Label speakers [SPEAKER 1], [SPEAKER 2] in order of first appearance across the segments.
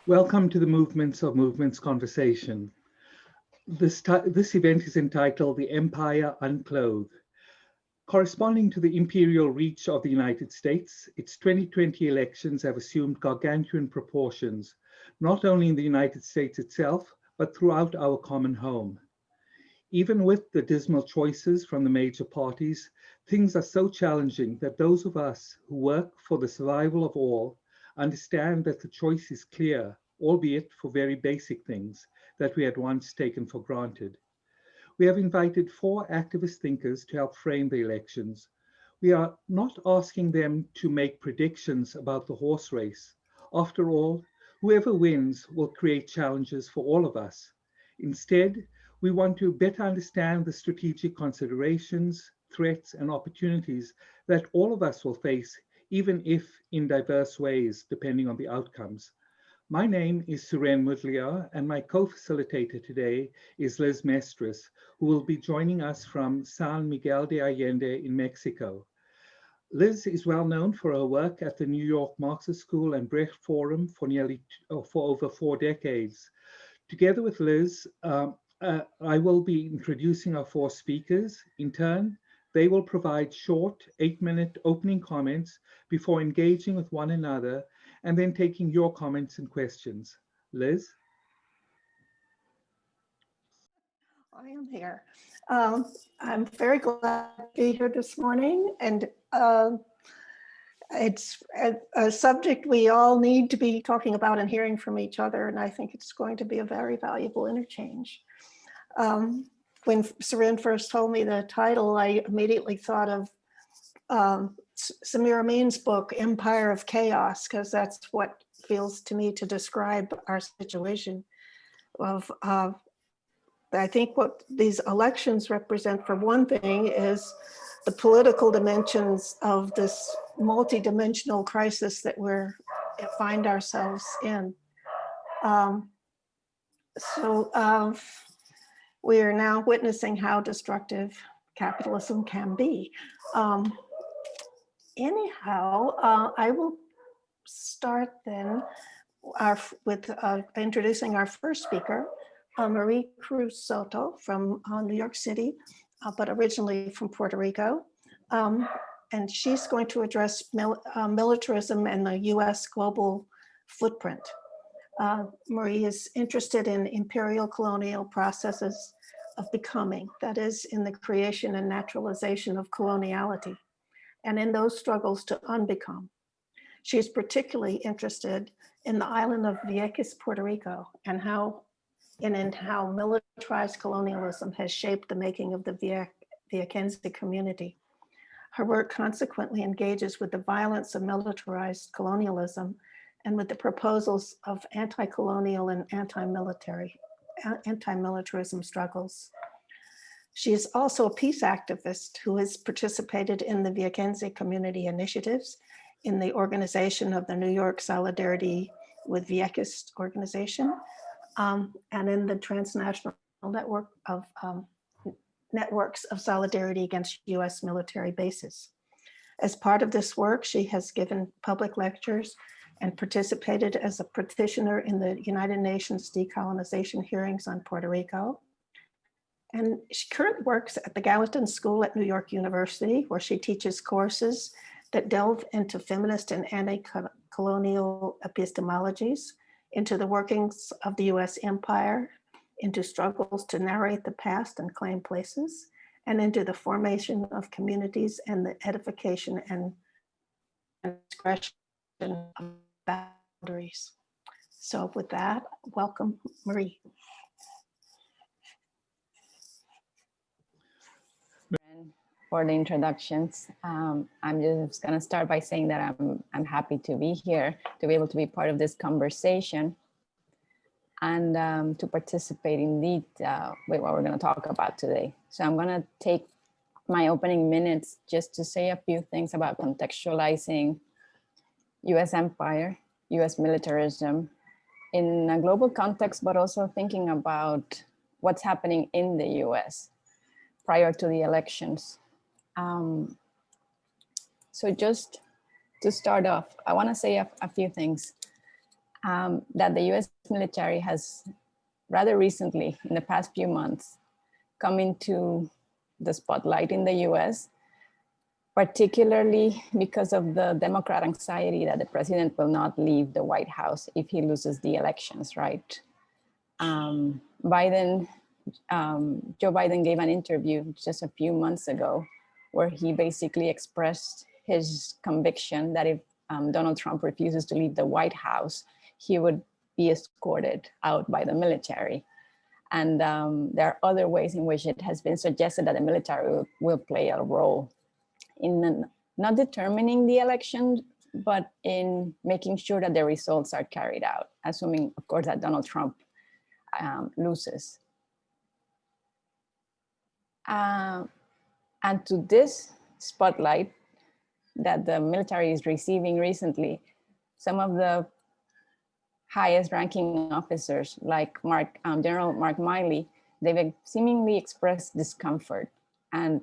[SPEAKER 1] Welcome to the Movements of Movements conversation. This event is entitled The Empire Unclothed. Corresponding to the imperial reach of the United States, its 2020 elections have assumed gargantuan proportions, not only in the United States itself, but throughout our common home. Even with the dismal choices from the major parties, things are so challenging that those of us who work for the survival of all understand that the choice is clear, albeit for very basic things that we had once taken for granted. We have invited four activist thinkers to help frame the elections. We are not asking them to make predictions about the horse race. After all, whoever wins will create challenges for all of us. Instead, we want to better understand the strategic considerations, threats, and opportunities that all of us will face, even if in diverse ways, depending on the outcomes. My name is Suren Mudliar, and my co-facilitator today is Liz Mestres, who will be joining us from San Miguel de Allende in Mexico. Liz is well known for her work at the New York Marxist School and Brecht Forum for over 4 decades. Together with Liz, I will be introducing our four speakers. In turn, they will provide short 8-minute opening comments before engaging with one another and then taking your comments and questions. Liz?
[SPEAKER 2] I am here. I'm very glad to be here this morning, and it's a subject we all need to be talking about and hearing from each other, and I think it's going to be a very valuable interchange. When Suren first told me the title, I immediately thought of Samir Amin's book, Empire of Chaos, because that's what feels to me to describe our situation of I think what these elections represent, for one thing, is the political dimensions of this multidimensional crisis that we find ourselves in. We are now witnessing how destructive capitalism can be. I will start then with introducing our first speaker, Marie Cruz Soto from New York City, but originally from Puerto Rico. And she's going to address militarism and the US global footprint. Marie is interested in imperial colonial processes of becoming, that is, in the creation and naturalization of coloniality, and in those struggles to unbecome. She's particularly interested in the island of Vieques, Puerto Rico, and how militarized colonialism has shaped the making of the Viequense community. Her work consequently engages with the violence of militarized colonialism and with the proposals of anti-colonial and anti-militarism struggles. She is also a peace activist who has participated in the Viequense community initiatives, in the organization of the New York Solidarity with Vieques organization, and in the transnational network of networks of solidarity against US military bases. As part of this work, she has given public lectures and participated as a petitioner in the United Nations decolonization hearings on Puerto Rico. And she currently works at the Gallatin School at New York University, where she teaches courses that delve into feminist and anti-colonial epistemologies, into the workings of the US empire, into struggles to narrate the past and claim places, and into the formation of communities and the edification and expression of boundaries. So with that, welcome, Marie.
[SPEAKER 3] For the introductions. I'm just going to start by saying that I'm happy to be here, to be able to be part of this conversation, and to participate indeed with what we're going to talk about today. So I'm going to take my opening minutes just to say a few things about contextualizing US empire, US militarism in a global context, but also thinking about what's happening in the US prior to the elections. So just to start off, I want to say a few things. that the US military has rather recently, in the past few months, come into the spotlight in the US, particularly because of the Democrat anxiety that the president will not leave the White House if he loses the elections, right? Joe Biden gave an interview just a few months ago where he basically expressed his conviction that if Donald Trump refuses to leave the White House, he would be escorted out by the military. And there are other ways in which it has been suggested that the military will play a role in not determining the election, but in making sure that the results are carried out, assuming, of course, that Donald Trump loses. And to this spotlight that the military is receiving recently, some of the highest ranking officers like General Mark Milley, they've seemingly expressed discomfort. And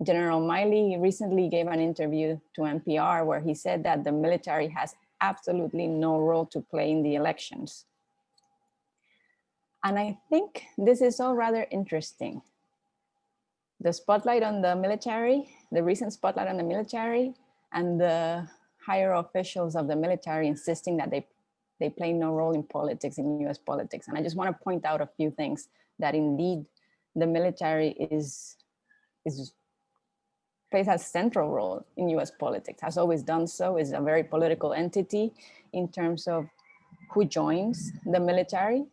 [SPEAKER 3] General Milley recently gave an interview to NPR where he said that the military has absolutely no role to play in the elections. And I think this is all rather interesting. The spotlight on the military, the recent spotlight on the military, and the higher officials of the military insisting that they play no role in politics, in US politics. And I just want to point out a few things that indeed the military plays a central role in US politics, has always done so, is a very political entity in terms of who joins the military,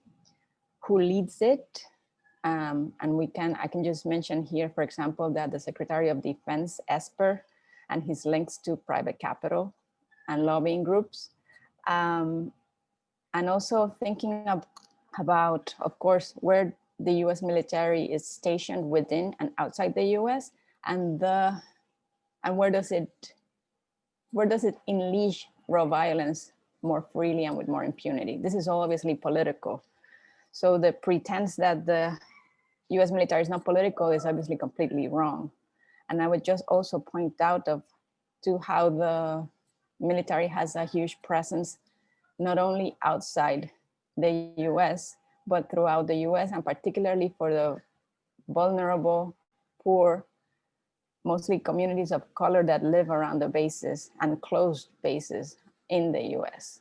[SPEAKER 3] who leads it. And I can just mention here, for example, that the Secretary of Defense, Esper, and his links to private capital and lobbying groups. And also thinking about, of course, where the US military is stationed within and outside the US, and where does it unleash raw violence more freely and with more impunity. This is all obviously political. So the pretense that the US military is not political is obviously completely wrong. And I would just also point out to how the military has a huge presence, not only outside the US, but throughout the US, and particularly for the vulnerable, poor, mostly communities of color that live around the bases and closed bases in the US.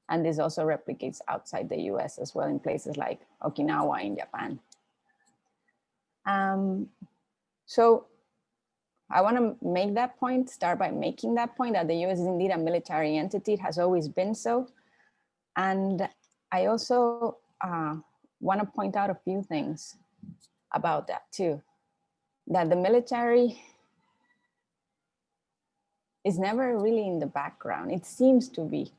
[SPEAKER 3] And this also replicates outside the US as well, in places like Okinawa in Japan. So I want to make that point, start by making that point that the US is indeed a military entity. It has always been so. And I also want to point out a few things about that too. That the military is never really in the background. It seems to be,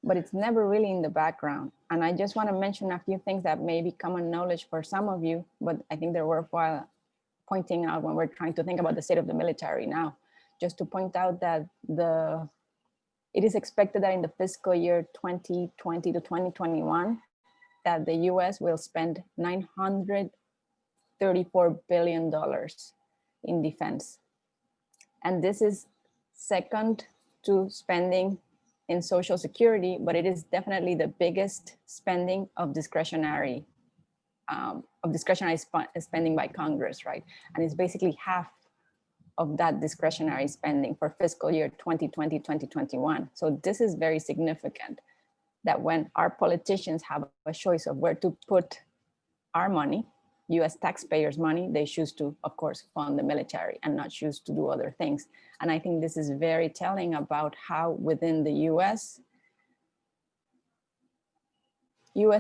[SPEAKER 3] but it's never really in the background. And I just want to mention a few things that may be common knowledge for some of you, but I think they're worthwhile pointing out when we're trying to think about the state of the military now. Just to point out that it is expected that in the fiscal year 2020 to 2021, that the US will spend $934 billion in defense. And this is second to spending in Social Security, but it is definitely the biggest spending of discretionary spending by Congress, right? And it's basically half of that discretionary spending for fiscal year 2020, 2021. So this is very significant, that when our politicians have a choice of where to put our money, US taxpayers' money, they choose to, of course, fund the military and not choose to do other things. And I think this is very telling about how within the US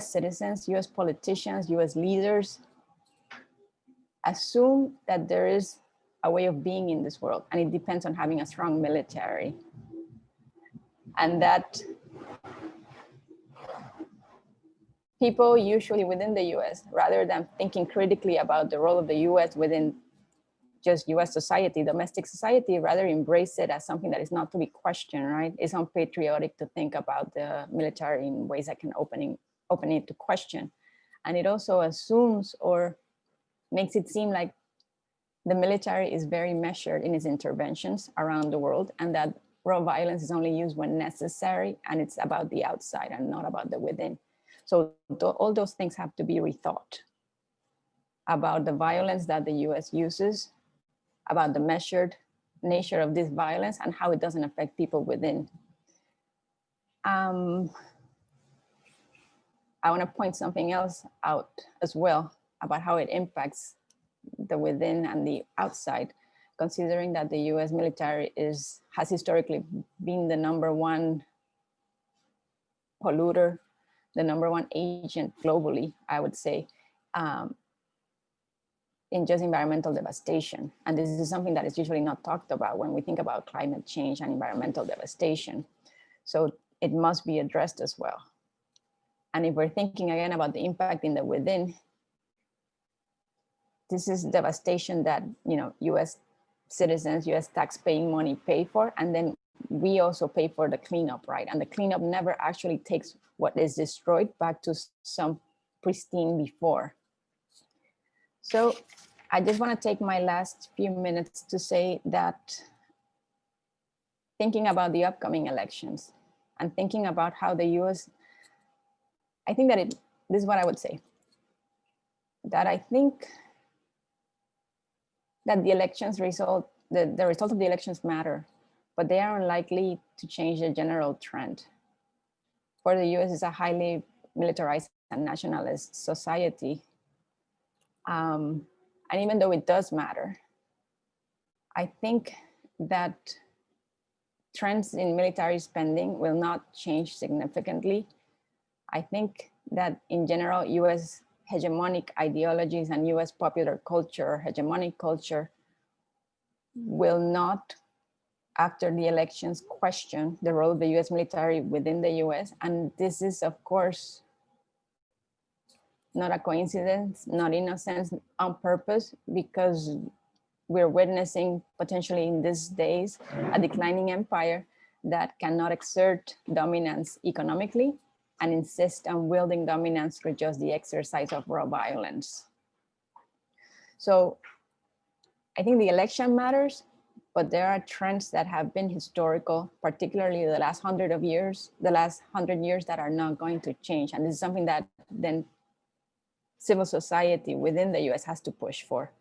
[SPEAKER 3] citizens, US politicians, US leaders assume that there is a way of being in this world, and it depends on having a strong military. And that people usually within the US, rather than thinking critically about the role of the US within just US society, domestic society, rather embrace it as something that is not to be questioned, right? It's unpatriotic to think about the military in ways that can open it to question. And it also assumes or makes it seem like the military is very measured in its interventions around the world, and that raw violence is only used when necessary, and it's about the outside and not about the within. So all those things have to be rethought about the violence that the US uses, about the measured nature of this violence and how it doesn't affect people within. I want to point something else out as well about how it impacts the within and the outside, considering that the US military has historically been the #1 polluter, the #1 agent globally, I would say, in just environmental devastation. And this is something that is usually not talked about when we think about climate change and environmental devastation. So it must be addressed as well. And if we're thinking again about the impact in the within, this is devastation that, you know, US citizens, US tax-paying money pay for, and then we also pay for the cleanup, right? And the cleanup never actually takes what is destroyed back to some pristine before. So I just want to take my last few minutes to say that thinking about the upcoming elections and thinking about how the US, I think that this is what I would say, that I think that the elections result, the result of the elections matter, but they are unlikely to change the general trend. For the US, it's a highly militarized and nationalist society. And even though it does matter, I think that trends in military spending will not change significantly. I think that in general, US hegemonic ideologies and US popular culture, hegemonic culture, will not, after the elections, question the role of the US military within the US. And this is, of course, not a coincidence, not in a sense on purpose, because we're witnessing potentially in these days a declining empire that cannot exert dominance economically and insist on wielding dominance through just the exercise of raw violence. So I think the election matters, but there are trends that have been historical, particularly the last 100 years that are not going to change. And this is something that then civil society within the US has to push for,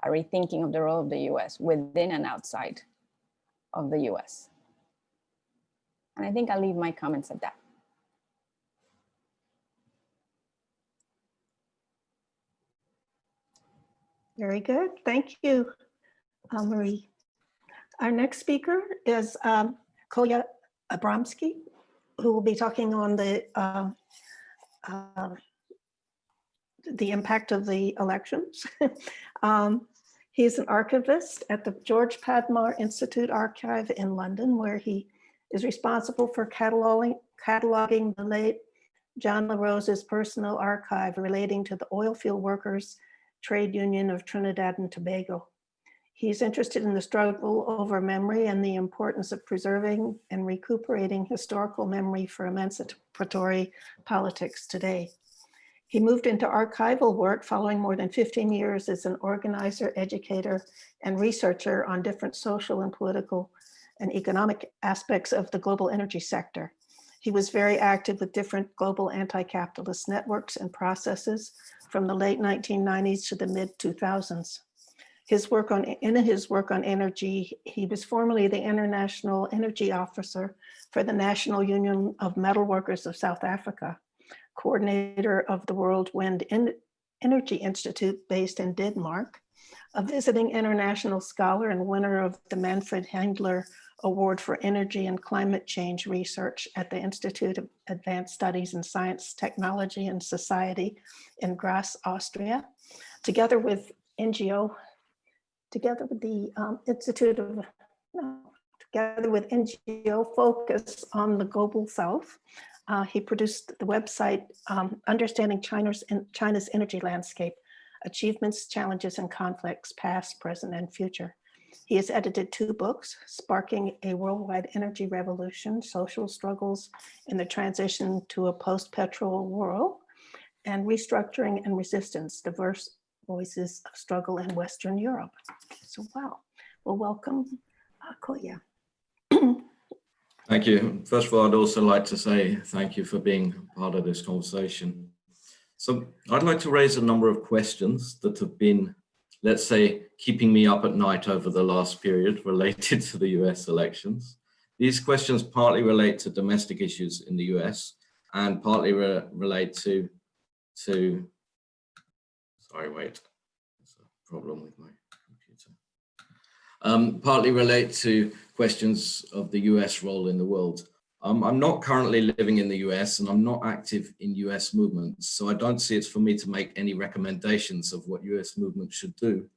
[SPEAKER 3] a rethinking of the role of the US within and outside of the US. And I think I'll leave my comments at that.
[SPEAKER 2] Very good. Thank you, Marie. Our next speaker is Kolya Abramsky, who will be talking on the impact of the elections. He's an archivist at the George Padmar Institute Archive in London, where he is responsible for cataloging the late John LaRose's personal archive relating to the oilfield workers trade union of Trinidad and Tobago. He's interested in the struggle over memory and the importance of preserving and recuperating historical memory for emancipatory politics today. He moved into archival work following more than 15 years as an organizer, educator, and researcher on different social and political and economic aspects of the global energy sector. He was very active with different global anti-capitalist networks and processes from the late 1990s to the mid-2000s. In his work on energy, he was formerly the International Energy Officer for the National Union of Metalworkers of South Africa, coordinator of the World Wind Energy Institute based in Denmark, a visiting international scholar and winner of the Manfred Handler Award for Energy and Climate Change Research at the Institute of Advanced Studies in Science, Technology, and Society in Graz, Austria, together with NGO focus on the Global South. He produced the website Understanding China's Energy Landscape, Achievements, Challenges, and Conflicts, Past, Present, and Future. He has edited 2 books, Sparking a Worldwide Energy Revolution, Social Struggles in the Transition to a Post-Petrol World, and Restructuring and Resistance, Diverse Voices of Struggle in Western Europe. So, wow. Well, welcome, Kolya.
[SPEAKER 4] Thank you. First of all, I'd also like to say thank you for being part of this conversation. So I'd like to raise a number of questions that have been, let's say, keeping me up at night over the last period related to the US elections. These questions partly relate to domestic issues in the US and partly relate to, sorry, wait, there's a problem with my computer. Partly relate to questions of the US role in the world. I'm not currently living in the US and I'm not active in US movements, so I don't see it's for me to make any recommendations of what US movements should do,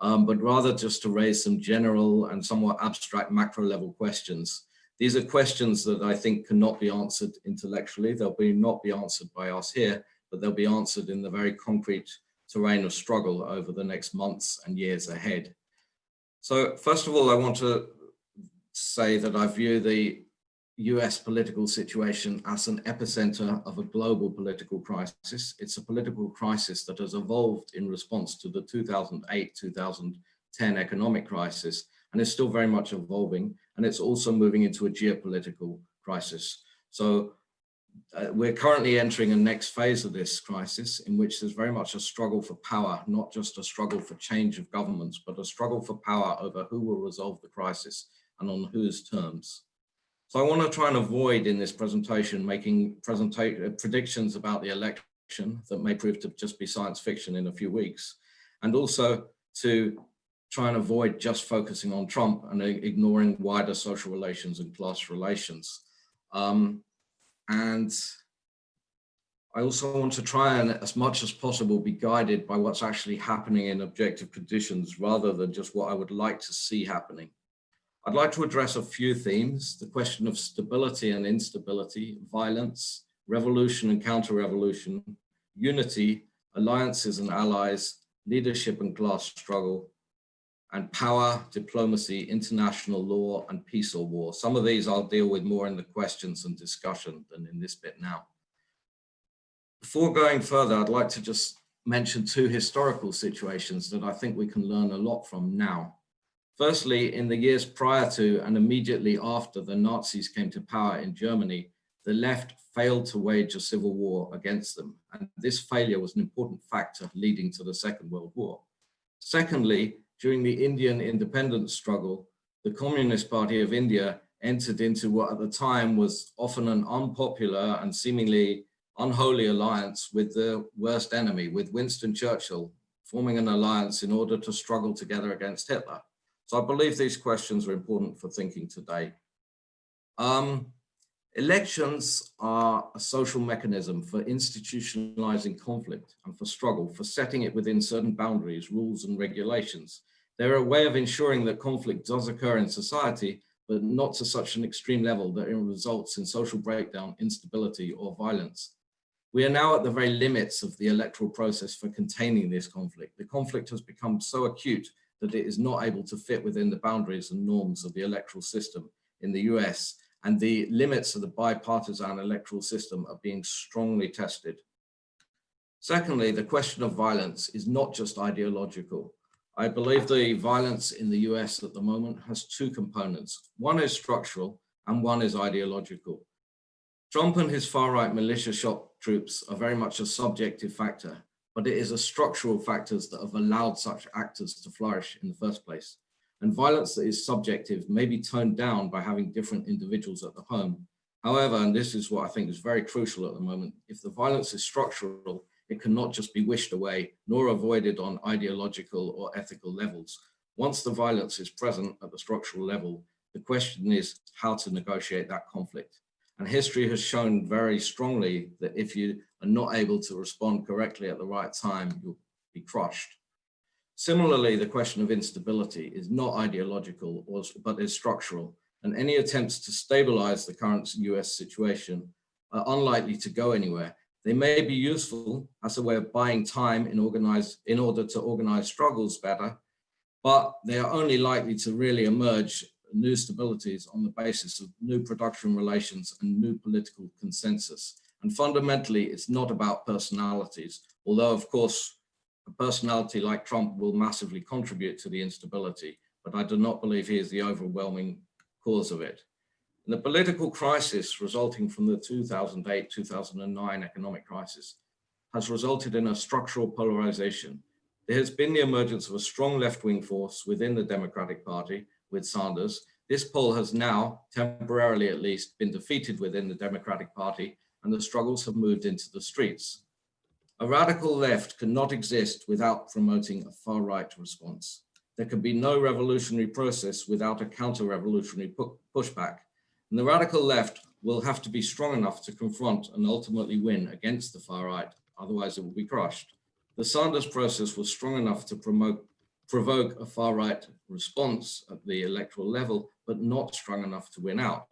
[SPEAKER 4] but rather just to raise some general and somewhat abstract macro level questions. These are questions that I think cannot be answered intellectually. They'll not be answered by us here, but they'll be answered in the very concrete terrain of struggle over the next months and years ahead. So first of all, I want to say that I view the US political situation as an epicenter of a global political crisis. It's a political crisis that has evolved in response to the 2008-2010 economic crisis, and is still very much evolving, and it's also moving into a geopolitical crisis. So we're currently entering a next phase of this crisis in which there's very much a struggle for power, not just a struggle for change of governments, but a struggle for power over who will resolve the crisis and on whose terms. So I want to try and avoid in this presentation making predictions about the election that may prove to just be science fiction in a few weeks, and also to try and avoid just focusing on Trump and ignoring wider social relations and class relations. And I also want to try and, as much as possible, be guided by what's actually happening in objective conditions rather than just what I would like to see happening. I'd like to address a few themes: the question of stability and instability, violence, revolution and counter-revolution, unity, alliances and allies, leadership and class struggle, and power, diplomacy, international law, and peace or war. Some of these I'll deal with more in the questions and discussion than in this bit now. Before going further, I'd like to just mention two historical situations that I think we can learn a lot from now. Firstly, in the years prior to and immediately after the Nazis came to power in Germany, the left failed to wage a civil war against them. And this failure was an important factor leading to the Second World War. Secondly, during the Indian independence struggle, the Communist Party of India entered into what at the time was often an unpopular and seemingly unholy alliance with the worst enemy, with Winston Churchill, forming an alliance in order to struggle together against Hitler. So I believe these questions are important for thinking today. Elections are a social mechanism for institutionalizing conflict and for struggle, for setting it within certain boundaries, rules, and regulations. They're a way of ensuring that conflict does occur in society, but not to such an extreme level that it results in social breakdown, instability, or violence. We are now at the very limits of the electoral process for containing this conflict. The conflict has become so acute that it is not able to fit within the boundaries and norms of the electoral system in the US, and the limits of the bipartisan electoral system are being strongly tested. Secondly, the question of violence is not just ideological. I believe the violence in the US at the moment has two components. One is structural and one is ideological. Trump and his far-right militia shock troops are very much a subjective factor, but it is a structural factors that have allowed such actors to flourish in the first place. And violence that is subjective may be toned down by having different individuals at the home. However, and this is what I think is very crucial at the moment, if the violence is structural, it cannot just be wished away, nor avoided on ideological or ethical levels. Once the violence is present at the structural level, the question is how to negotiate that conflict. And history has shown very strongly that if you are not able to respond correctly at the right time, you'll be crushed. Similarly, the question of instability is not ideological, but is structural. And any attempts to stabilize the current US situation are unlikely to go anywhere. They may be useful as a way of buying time in order to organize struggles better, but they are only likely to really emerge new stabilities on the basis of new production relations and new political consensus. And fundamentally, it's not about personalities, although of course, a personality like Trump will massively contribute to the instability, but I do not believe he is the overwhelming cause of it. And the political crisis resulting from the 2008-2009 economic crisis has resulted in a structural polarization. There has been the emergence of a strong left-wing force within the Democratic Party with Sanders. This pole has now, temporarily at least, been defeated within the Democratic Party, and the struggles have moved into the streets. A radical left cannot exist without promoting a far-right response. There can be no revolutionary process without a counter-revolutionary pushback. And the radical left will have to be strong enough to confront and ultimately win against the far right, otherwise it will be crushed. The Sanders process was strong enough to provoke a far right response at the electoral level, but not strong enough to win out.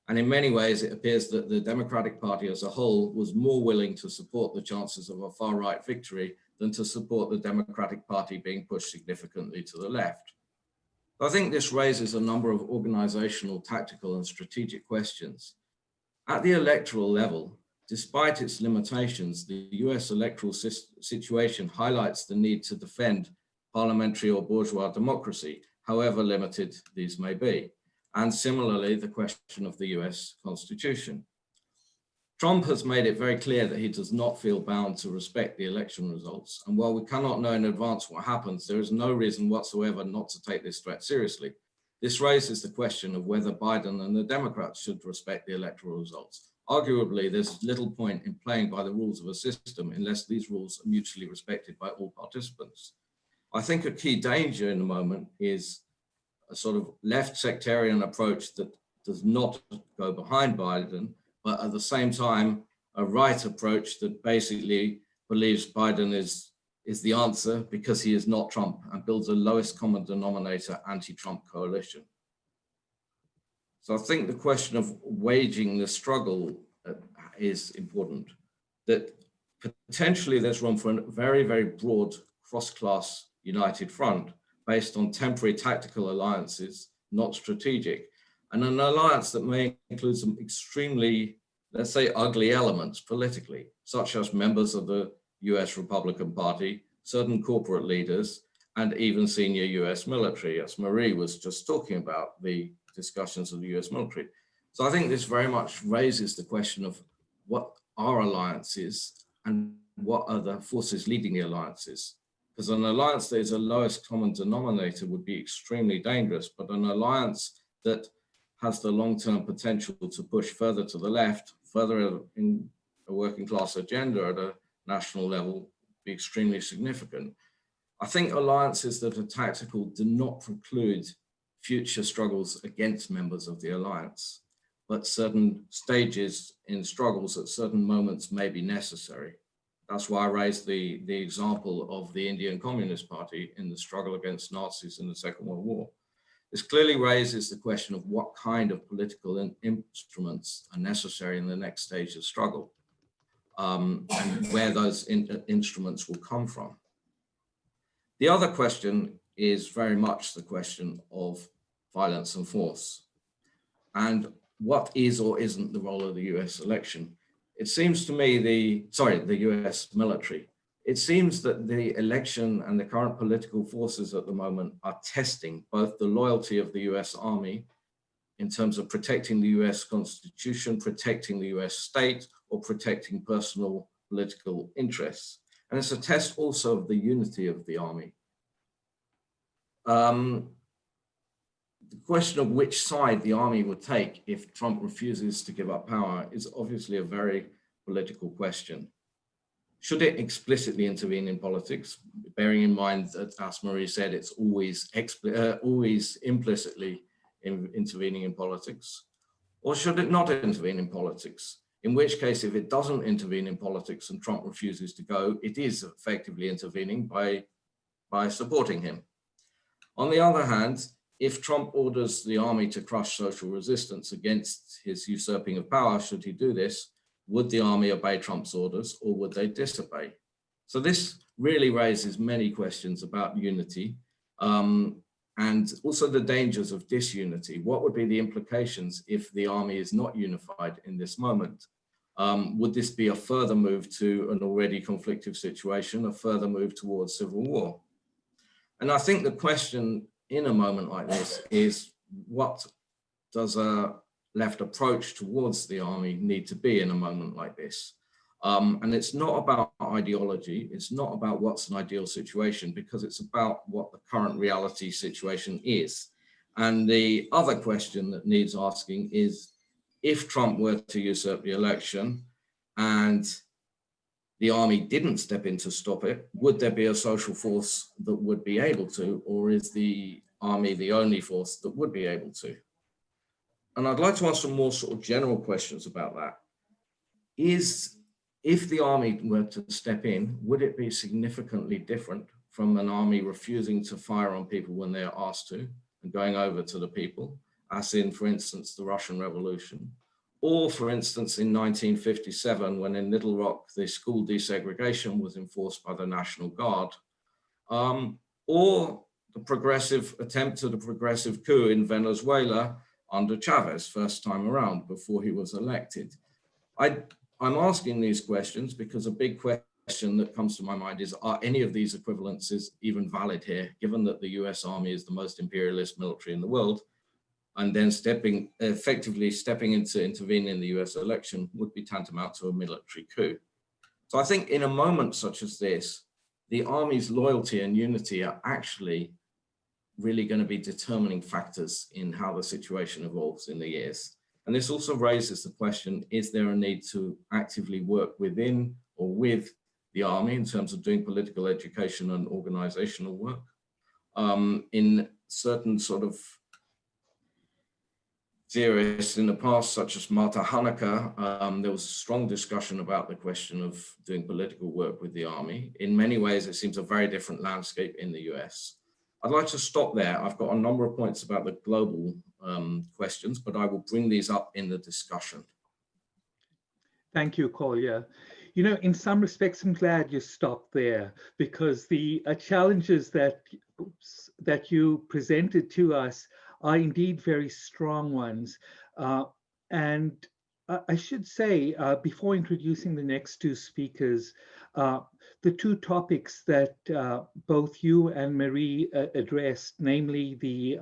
[SPEAKER 4] And in many ways, it appears that the Democratic Party as a whole was more willing to support the chances of a far right victory than to support the Democratic Party being pushed significantly to the left. I think this raises a number of organizational, tactical, and strategic questions. At the electoral level, despite its limitations, the US electoral situation highlights the need to defend parliamentary or bourgeois democracy, however limited these may be. And similarly, the question of the US Constitution. Trump has made it very clear that he does not feel bound to respect the election results. And while we cannot know in advance what happens, there is no reason whatsoever not to take this threat seriously. This raises the question of whether Biden and the Democrats should respect the electoral results. Arguably, there's little point in playing by the rules of a system unless these rules are mutually respected by all participants. I think a key danger in the moment is a sort of left sectarian approach that does not go behind Biden, but at the same time, a right approach that basically believes Biden is the answer because he is not Trump and builds a lowest common denominator anti-Trump coalition. So I think the question of waging the struggle is important, that potentially there's room for a very, very broad cross-class united front based on temporary tactical alliances, not strategic, and an alliance that may include some extremely, let's say, ugly elements politically, such as members of the US Republican Party, certain corporate leaders, and even senior US military, as Marie was just talking about the discussions of the US military. So I think this very much raises the question of what are alliances and what are the forces leading the alliances? Because an alliance that is a lowest common denominator would be extremely dangerous, but an alliance that has the long-term potential to push further to the left, further in a working class agenda at a national level, be extremely significant. I think alliances that are tactical do not preclude future struggles against members of the alliance, but certain stages in struggles at certain moments may be necessary. That's why I raised the example of the Indian Communist Party in the struggle against Nazis in the Second World War. This clearly raises the question of what kind of political instruments are necessary in the next stage of struggle, and where those instruments will come from. The other question is very much the question of violence and force, and what is or isn't the role of the US election. It seems to me the US military. It seems that the election and the current political forces at the moment are testing both the loyalty of the US Army in terms of protecting the US Constitution, protecting the US state, or protecting personal political interests. And it's a test also of the unity of the army. The question of which side the army would take if Trump refuses to give up power is obviously a very political question. Should it explicitly intervene in politics, bearing in mind that, as Marie said, it's always implicitly intervening in politics? Or should it not intervene in politics? In which case, if it doesn't intervene in politics and Trump refuses to go, it is effectively intervening by supporting him. On the other hand, if Trump orders the army to crush social resistance against his usurping of power, should he do this, would the army obey Trump's orders or would they disobey? So this really raises many questions about unity and also the dangers of disunity. What would be the implications if the army is not unified in this moment? Would this be a further move to an already conflictive situation, a further move towards civil war? And I think the question in a moment like this is, what does a left approach towards the army need to be in a moment like this. And it's not about ideology. It's not about what's an ideal situation, because it's about what the current reality situation is. And the other question that needs asking is, if Trump were to usurp the election and the army didn't step in to stop it, would there be a social force that would be able to, or is the army the only force that would be able to? And I'd like to ask some more sort of general questions about that. If the army were to step in, would it be significantly different from an army refusing to fire on people when they're asked to and going over to the people, as in, for instance, the Russian Revolution? Or, for instance, in 1957, when in Little Rock, the school desegregation was enforced by the National Guard, or the progressive attempt at a progressive coup in Venezuela under Chavez, first time around, before he was elected. I'm asking these questions because a big question that comes to my mind is, are any of these equivalences even valid here, given that the US Army is the most imperialist military in the world, and then effectively stepping in to intervene in the US election would be tantamount to a military coup. So I think in a moment such as this, the army's loyalty and unity are actually really going to be determining factors in how the situation evolves in the years. And this also raises the question, is there a need to actively work within or with the army in terms of doing political education and organizational work? In certain sort of theorists in the past, such as Marta Hanecker, there was a strong discussion about the question of doing political work with the army. In many ways, it seems a very different landscape in the US. I'd like to stop there. I've got a number of points about the global questions, but I will bring these up in the discussion.
[SPEAKER 1] Thank you, Kolya. You know, in some respects, I'm glad you stopped there, because the challenges that you presented to us are indeed very strong ones. And I should say, before introducing the next two speakers, the two topics that both you and Marie addressed, namely the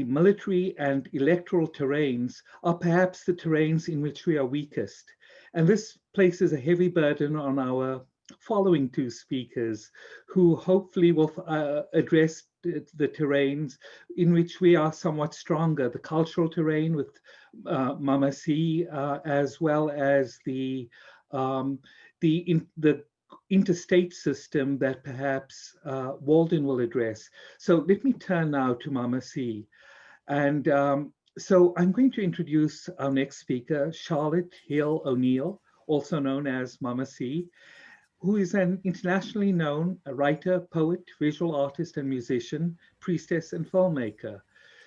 [SPEAKER 1] military and electoral terrains, are perhaps the terrains in which we are weakest. And this places a heavy burden on our following two speakers, who hopefully will address the terrains in which we are somewhat stronger, the cultural terrain with Mama C, as well as the interstate system that perhaps Walden will address. So let me turn now to Mama C. And so I'm going to introduce our next speaker, Charlotte Hill O'Neill, also known as Mama C, who is an internationally known writer, poet, visual artist, and musician, priestess, and filmmaker.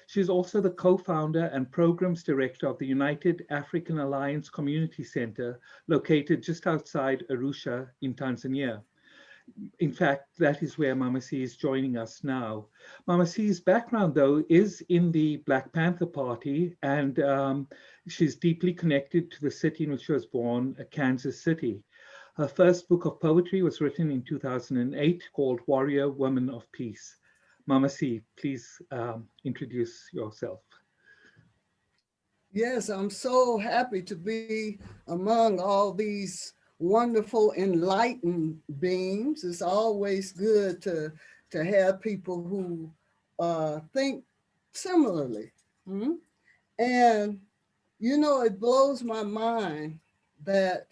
[SPEAKER 1] She is also the co-founder and programs director of the United African Alliance Community Center, located just outside Arusha in Tanzania. In fact, that is where Mama C is joining us now. Mama C's background, though, is in the Black Panther Party, and she's deeply connected to the city in which she was born, Kansas City. Her first book of poetry was written in 2008 called Warrior Woman of Peace. Mama C, please introduce yourself.
[SPEAKER 5] Yes, I'm so happy to be among all these wonderful, enlightened beings. It's always good to have people who think similarly. And, you know, it blows my mind that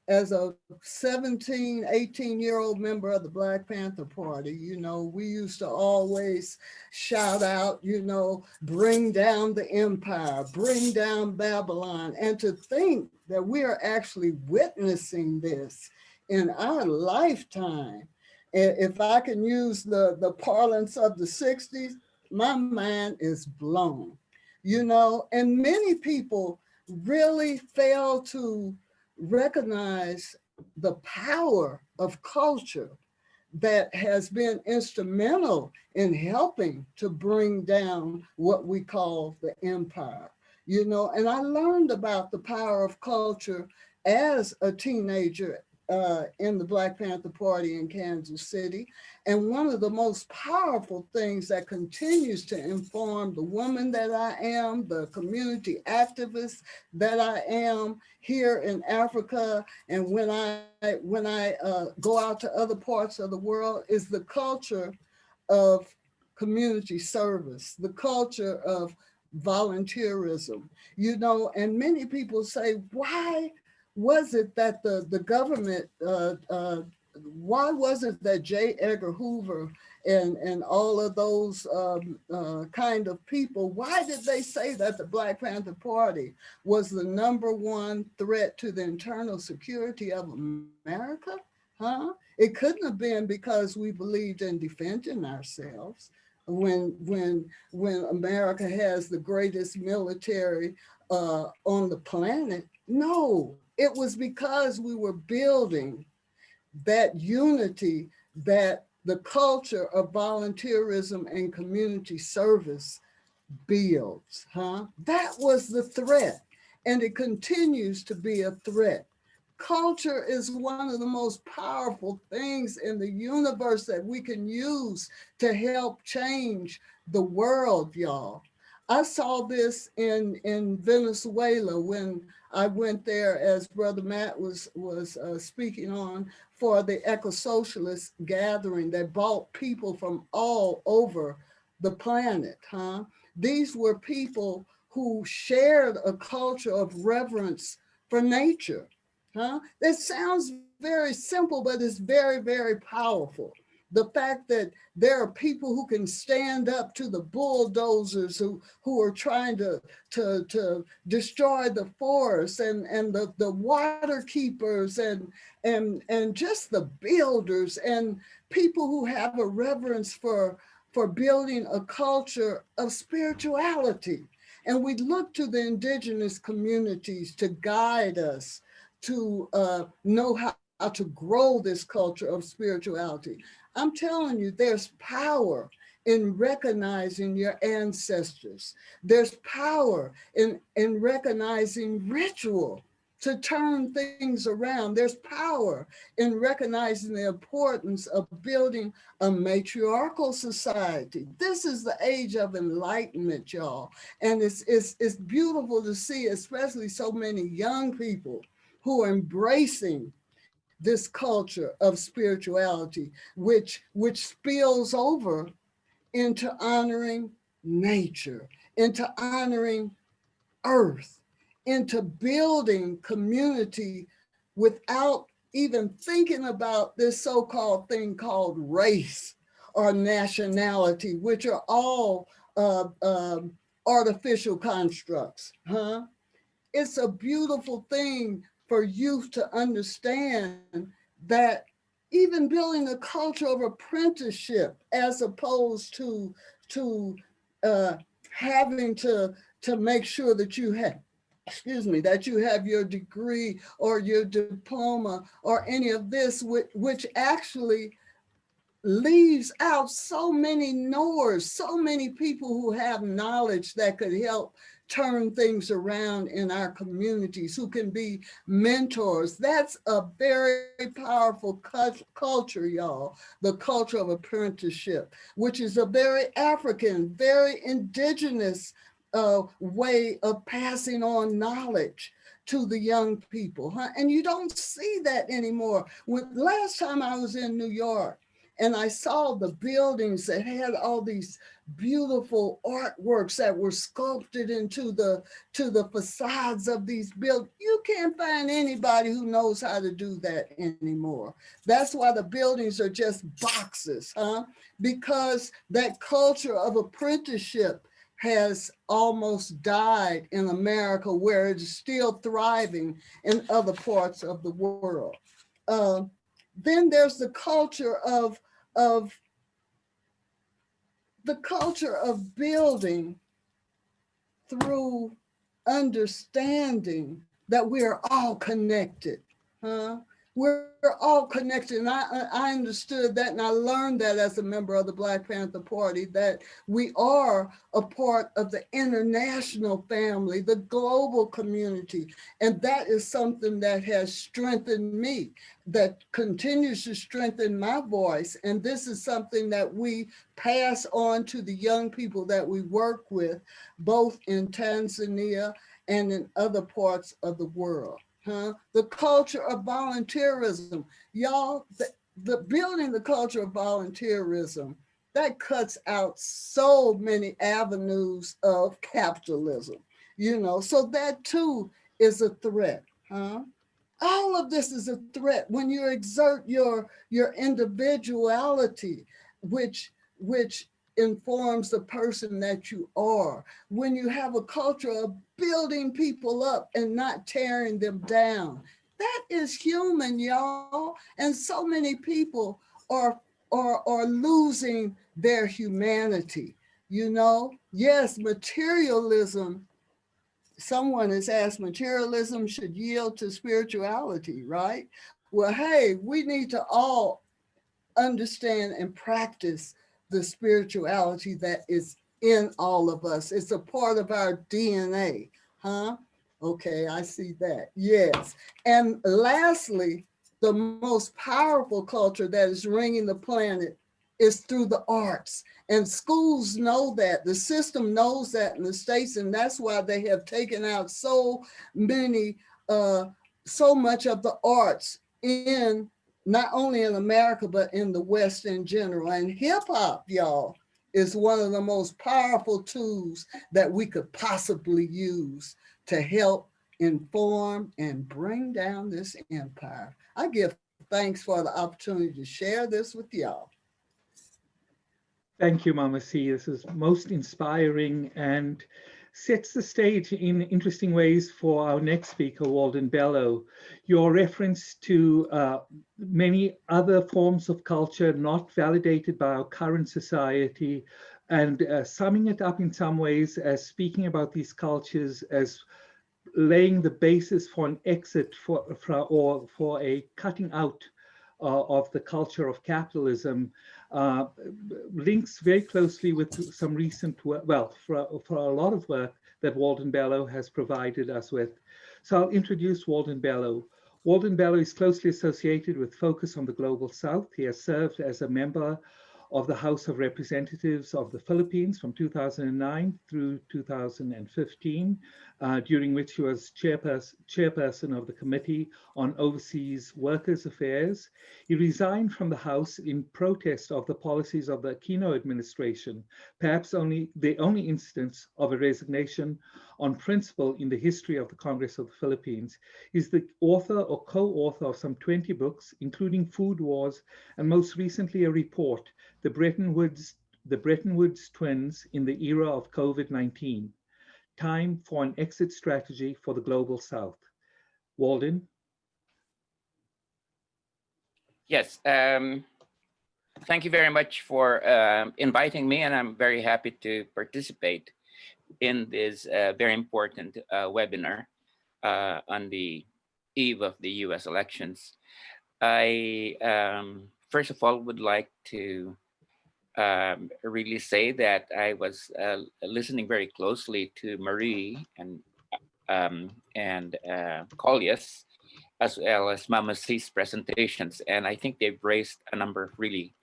[SPEAKER 5] as a 17, 18-year-old member of the Black Panther Party, you know, we used to always shout out, you know, bring down the empire, bring down Babylon. And to think that we are actually witnessing this in our lifetime. If I can use the parlance of the 60s, my mind is blown, you know, and many people really fail to recognize the power of culture that has been instrumental in helping to bring down what we call the empire. You know, and I learned about the power of culture as a teenager in the Black Panther Party in Kansas City. And one of the most powerful things that continues to inform the woman that I am, the community activist that I am here in Africa, and when I go out to other parts of the world, is the culture of community service, the culture of volunteerism, you know. And many people say, why was it that the government, why was it that J. Edgar Hoover and all of those kind of people, why did they say that the Black Panther Party was the #1 threat to the internal security of America? Huh? It couldn't have been because we believed in defending ourselves when America has the greatest military on the planet. No, it was because we were building that unity that the culture of volunteerism and community service builds, huh? That was the threat, and it continues to be a threat. Culture is one of the most powerful things in the universe that we can use to help change the world, y'all. I saw this in Venezuela when I went there, as Brother Matt was speaking on, for the eco-socialist gathering that brought people from all over the planet, huh? These were people who shared a culture of reverence for nature, huh? It sounds very simple, but it's very, very powerful. The fact that there are people who can stand up to the bulldozers who are trying to destroy the forest, and the water keepers and just the builders, and people who have a reverence for building a culture of spirituality. And we look to the indigenous communities to guide us to know how to grow this culture of spirituality. I'm telling you, there's power in recognizing your ancestors. There's power in recognizing ritual to turn things around. There's power in recognizing the importance of building a matriarchal society. This is the age of enlightenment, y'all. And it's beautiful to see, especially so many young people who are embracing this culture of spirituality, which spills over into honoring nature, into honoring earth, into building community without even thinking about this so-called thing called race or nationality, which are all artificial constructs, huh? It's a beautiful thing for youth to understand that even building a culture of apprenticeship, as opposed to having to make sure that you have, that you have your degree or your diploma or any of this, which actually leaves out so many knowers, so many people who have knowledge that could help turn things around in our communities, who can be mentors. That's a very powerful culture, y'all. The culture of apprenticeship, which is a very African, very indigenous way of passing on knowledge to the young people, huh? And you don't see that anymore. Last time I was in New York, and I saw the buildings that had all these beautiful artworks that were sculpted into the facades of these buildings. You can't find anybody who knows how to do that anymore. That's why the buildings are just boxes, huh? Because that culture of apprenticeship has almost died in America, where it's still thriving in other parts of the world. Then there's the culture of building through understanding that we are all connected, huh? We're all connected. And I understood that, and I learned that as a member of the Black Panther Party, that we are a part of the international family, the global community. And that is something that has strengthened me, that continues to strengthen my voice. And this is something that we pass on to the young people that we work with, both in Tanzania and in other parts of the world. The culture of volunteerism. Y'all, the building the culture of volunteerism, that cuts out so many avenues of capitalism, you know, so that too is a threat. All of this is a threat when you exert your individuality, which informs the person that you are. When you have a culture of building people up and not tearing them down, that is human, y'all. And so many people are losing their humanity. You know, yes, materialism. Someone has asked, materialism should yield to spirituality, right? Well, hey, we need to all understand and practice the spirituality that is in all of us. It's a part of our DNA, huh? Okay, I see that. Yes. And lastly, the most powerful culture that is ringing the planet is through the arts. And schools know that. The system knows that in the States, and that's why they have taken out so many, so much of the arts in not only in America, but in the West in general. And hip hop, y'all, is one of the most powerful tools that we could possibly use to help inform and bring down this empire. I give thanks for the opportunity to share this with y'all.
[SPEAKER 1] Thank you, Mama C. This is most inspiring and sets the stage in interesting ways for our next speaker, Walden Bello. Your reference to many other forms of culture not validated by our current society, and summing it up in some ways as speaking about these cultures as laying the basis for an exit for a cutting out of the culture of capitalism, links very closely with some recent work, well, for a lot of work that Walden Bello has provided us with. So I'll introduce Walden Bello. Walden Bello is closely associated with Focus on the Global South. He has served as a member of the House of Representatives of the Philippines from 2009 through 2015, during which he was chairperson of the Committee on Overseas Workers' Affairs. He resigned from the House in protest of the policies of the Aquino administration, perhaps the only instance of a resignation on principle in the history of the Congress of the Philippines. He's the author or co-author of some 20 books, including Food Wars, and most recently a report, The Bretton Woods Twins in the Era of COVID-19, Time for an Exit Strategy for the Global South. Walden?
[SPEAKER 6] Yes, thank you very much for inviting me, and I'm very happy to participate in this very important webinar on the eve of the US elections. I, first of all, would like to really say that I was listening very closely to Marie and Kolya's, as well as Mama C's presentations, and I think they've raised a number of really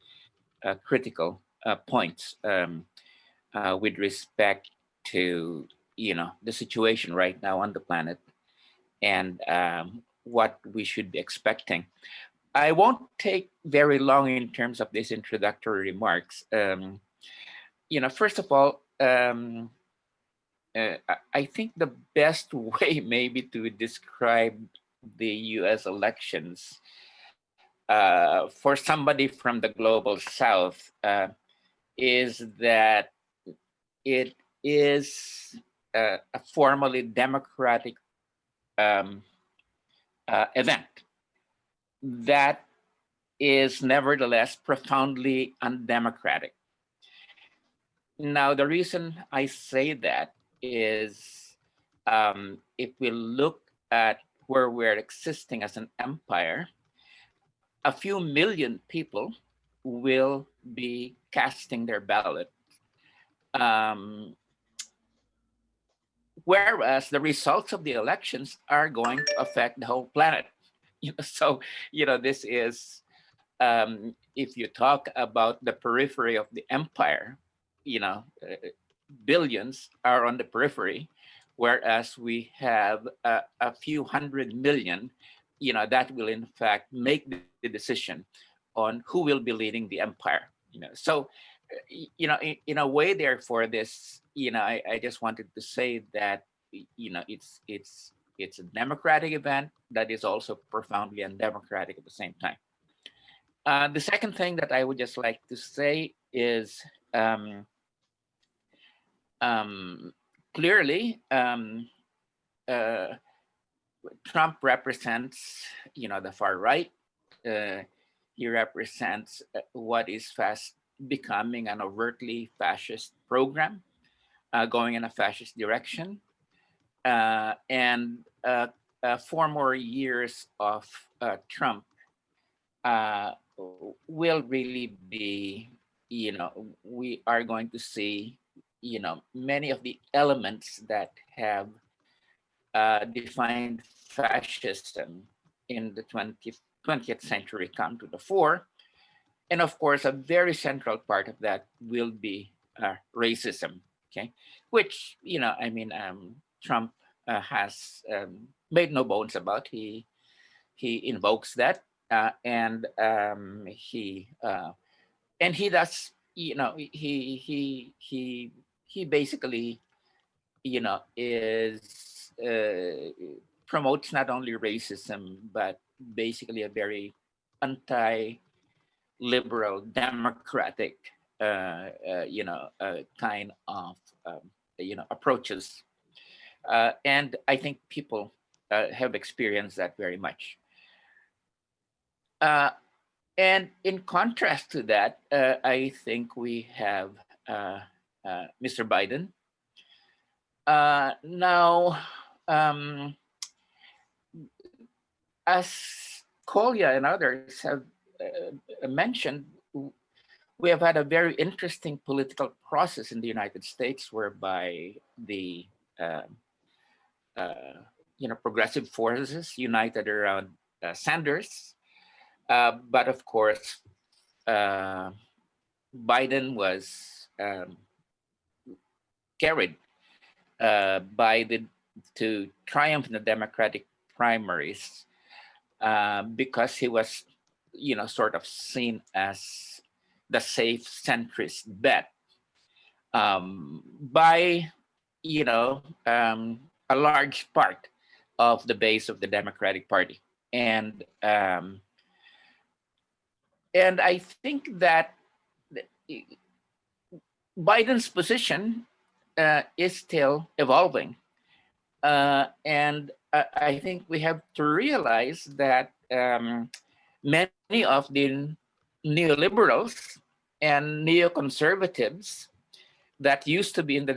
[SPEAKER 6] critical points with respect to the situation right now on the planet and what we should be expecting. I won't take very long in terms of these introductory remarks. First of all, I think the best way maybe to describe the US elections for somebody from the global South is that it is a formally democratic event that is nevertheless profoundly undemocratic. Now, the reason I say that is if we look at where we're existing as an empire, a few million people will be casting their ballot. Whereas the results of the elections are going to affect the whole planet. So, this is, if you talk about the periphery of the empire, billions are on the periphery, whereas we have a few 100 million, that will in fact make the decision on who will be leading the empire. So, in a way, therefore, this, I just wanted to say that, it's a democratic event that is also profoundly undemocratic at the same time. The second thing that I would just like to say is, clearly, Trump represents, the far right. He represents what is fast becoming an overtly fascist program, going in a fascist direction. And 4 more years of Trump will really be, we are going to see, many of the elements that have defined fascism in the 20th century come to the fore. And of course, a very central part of that will be racism, okay? Which, Trump has made no bones about. He invokes that, and he does, he basically, is promotes not only racism, but basically a very anti-liberal, democratic, kind of, approaches. And I think people have experienced that very much. And in contrast to that, I think we have Mr. Biden. Now, as Kolya and others have mentioned, we have had a very interesting political process in the United States, whereby the progressive forces united around Sanders, but of course, Biden was carried to triumph in the Democratic primaries because he was, sort of seen as the safe centrist bet by, a large part of the base of the Democratic Party. And I think that Biden's position is still evolving. And I think we have to realize that many of the neoliberals and neoconservatives that used to be in the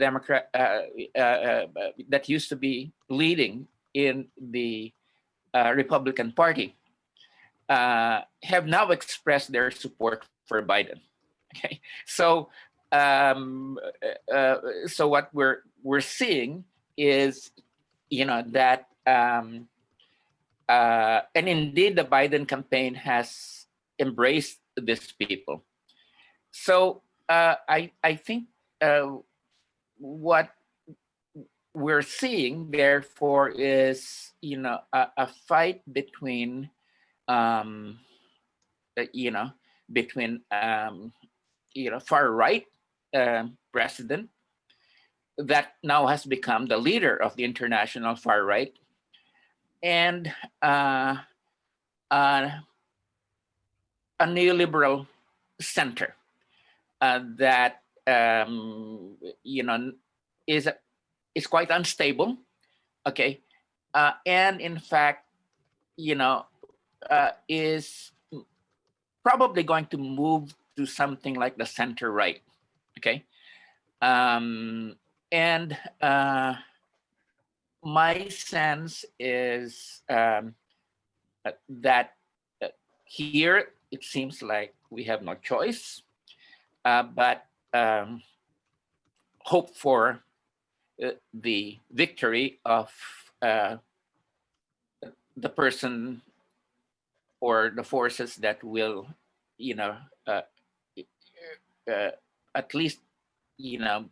[SPEAKER 6] that used to be leading in the Republican Party have now expressed their support for Biden. Okay, so so what we're seeing is, that and indeed the Biden campaign has embraced these people. So I think what we're seeing, therefore, is a fight between between far right president that now has become the leader of the international far right, and a neoliberal center that is quite unstable, okay, and in fact, is probably going to move to something like the center right, okay, and my sense is that Here, it seems like we have no choice, but hope for the victory of the person or the forces that will, you know, uh, at least, you know,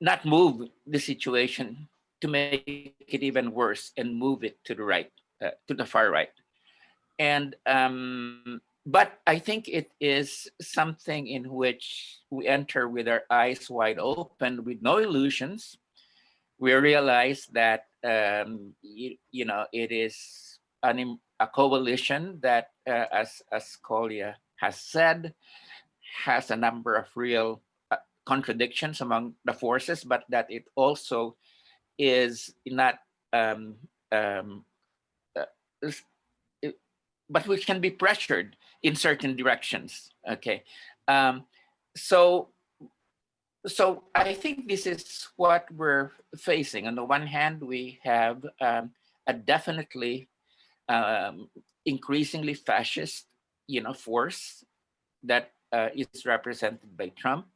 [SPEAKER 6] not move the situation to make it even worse and move it to the right, to the far right. And but I think it is something in which we enter with our eyes wide open, with no illusions. We realize that you know, it is a coalition that, as Kolya has said, has a number of real contradictions among the forces, but that it also is not um, um, uh, it- but which can be pressured in certain directions. Okay, um, so I think this is what we're facing. On the one hand, we have a definitely increasingly fascist, you know, force that is represented by Trump,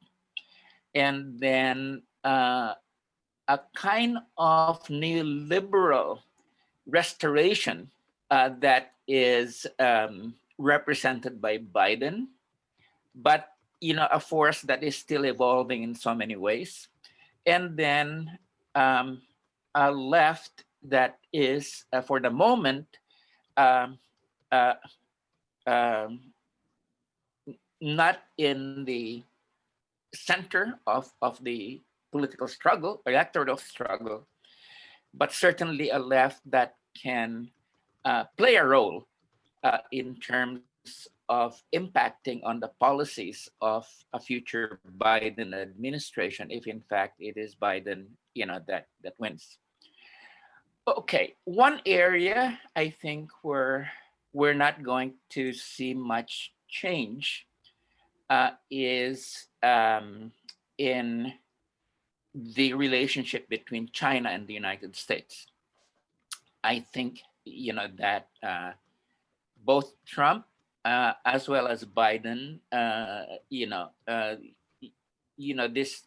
[SPEAKER 6] and then a kind of neoliberal restoration that is represented by Biden, but you know, a force that is still evolving in so many ways, and then a left that is, for the moment, um, uh, um, not in the center of the political struggle, electoral struggle, but certainly a left that can play a role in terms of impacting on the policies of a future Biden administration, if in fact it is Biden, you know, that wins. Okay, one area I think where we're not going to see much change is in the relationship between China and the United States. I think, you know, that both Trump as well as Biden, this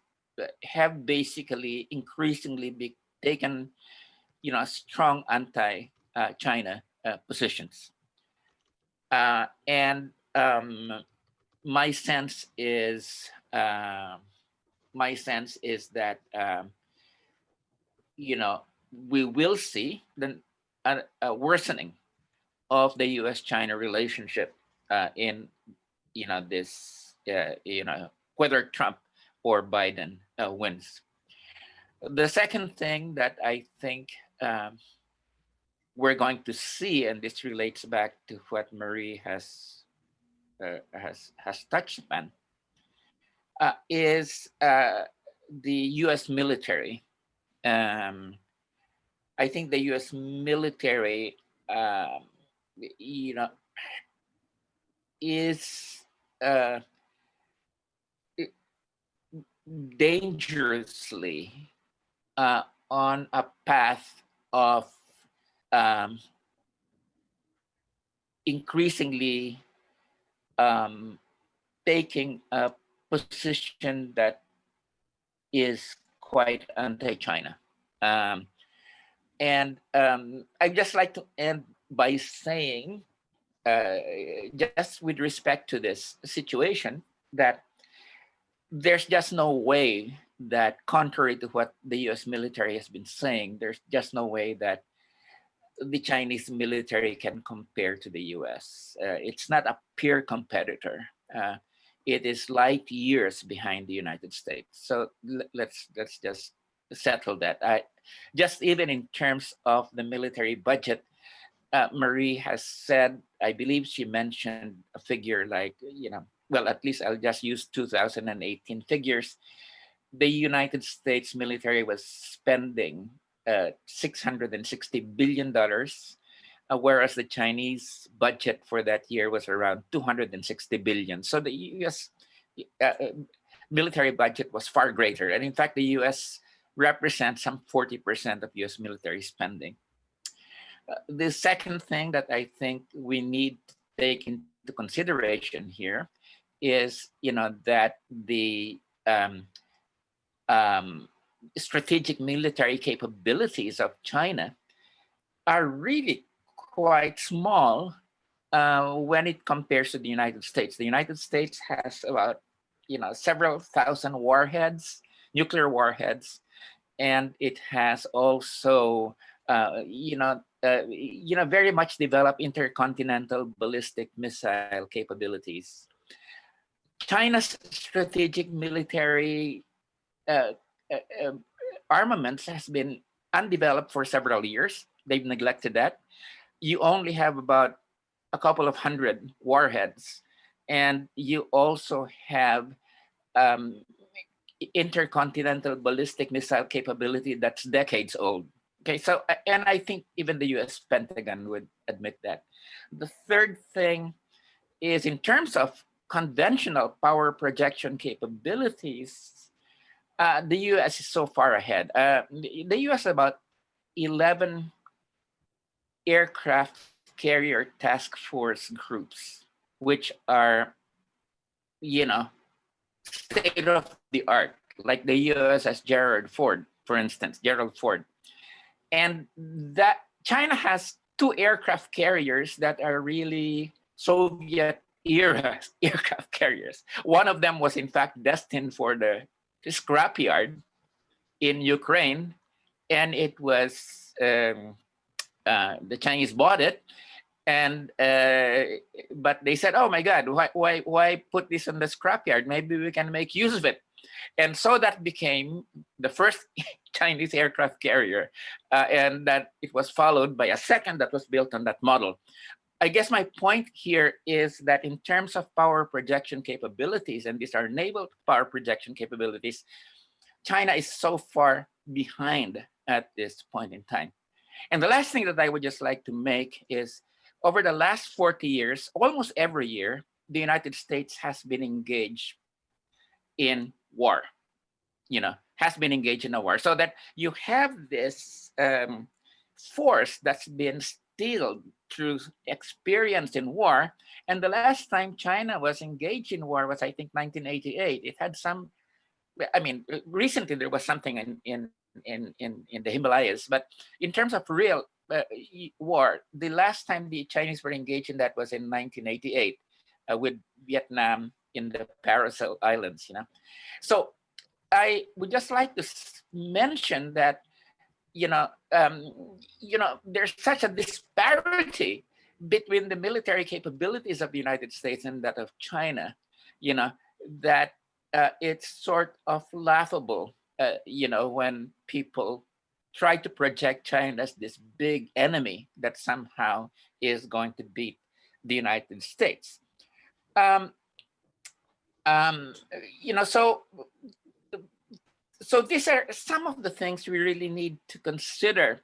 [SPEAKER 6] have basically increasingly taken, you know, strong anti-China positions, and my sense is that you know, we will see a worsening of the U.S.-China relationship in, you know, this, you know, whether Trump or Biden wins. The second thing that I think we're going to see, and this relates back to what Marie has touched upon, is the U.S. military. I think the U.S. military, you know, is dangerously on a path of um, increasingly taking a position that is quite anti-China. And I'd just like to end by saying, just with respect to this situation, that there's just no way that, contrary to what the US military has been saying, there's just no way that the Chinese military can compare to the US. It's not a peer competitor. It is light years behind the United States. So let's just settle that. Just even in terms of the military budget, Marie has said, I believe she mentioned a figure like, you know, well, at least I'll just use 2018 figures. The United States military was spending $660 billion, whereas the Chinese budget for that year was around 260 billion. So the US military budget was far greater. And in fact, the US represents some 40% of US military spending. The second thing that I think we need take into consideration here is, that the strategic military capabilities of China are really quite small when it compares to the United States. The United States has about, several thousand warheads, nuclear warheads, and it has also, very much developed intercontinental ballistic missile capabilities. China's strategic military armaments has been undeveloped for several years. They've neglected that. You only have about a couple of hundred warheads, and you also have intercontinental ballistic missile capability that's decades old. Okay, so, and I think even the US Pentagon would admit that. The third thing is, in terms of conventional power projection capabilities, the US is so far ahead. The US about 11 aircraft carrier task force groups, which are, state of the art, like the USS Gerald Ford, for instance, Gerald Ford. And that China has 2 aircraft carriers that are really Soviet era aircraft carriers. One of them was in fact destined for the scrapyard in Ukraine, and it was the Chinese bought it, and but they said, "Oh my God, why put this in the scrapyard? Maybe we can make use of it." And so that became the first Chinese aircraft carrier, and that it was followed by a second that was built on that model. I guess my point here is that in terms of power projection capabilities, and these are naval power projection capabilities, China is so far behind at this point in time. And the last thing that I would just like to make is, over the last 40 years, almost every year, the United States has been engaged in war, has been engaged in a war. So that you have this force that's been instilled through experience in war. And the last time China was engaged in war was, I think, 1988. It had some, recently there was something in the Himalayas, but in terms of real war, the last time the Chinese were engaged in that was in 1988 with Vietnam in the Paracel Islands. So I would just like to mention that there's such a disparity between the military capabilities of the United States and that of China, that it's sort of laughable, when people try to project China as this big enemy that somehow is going to beat the United States. So these are some of the things we really need to consider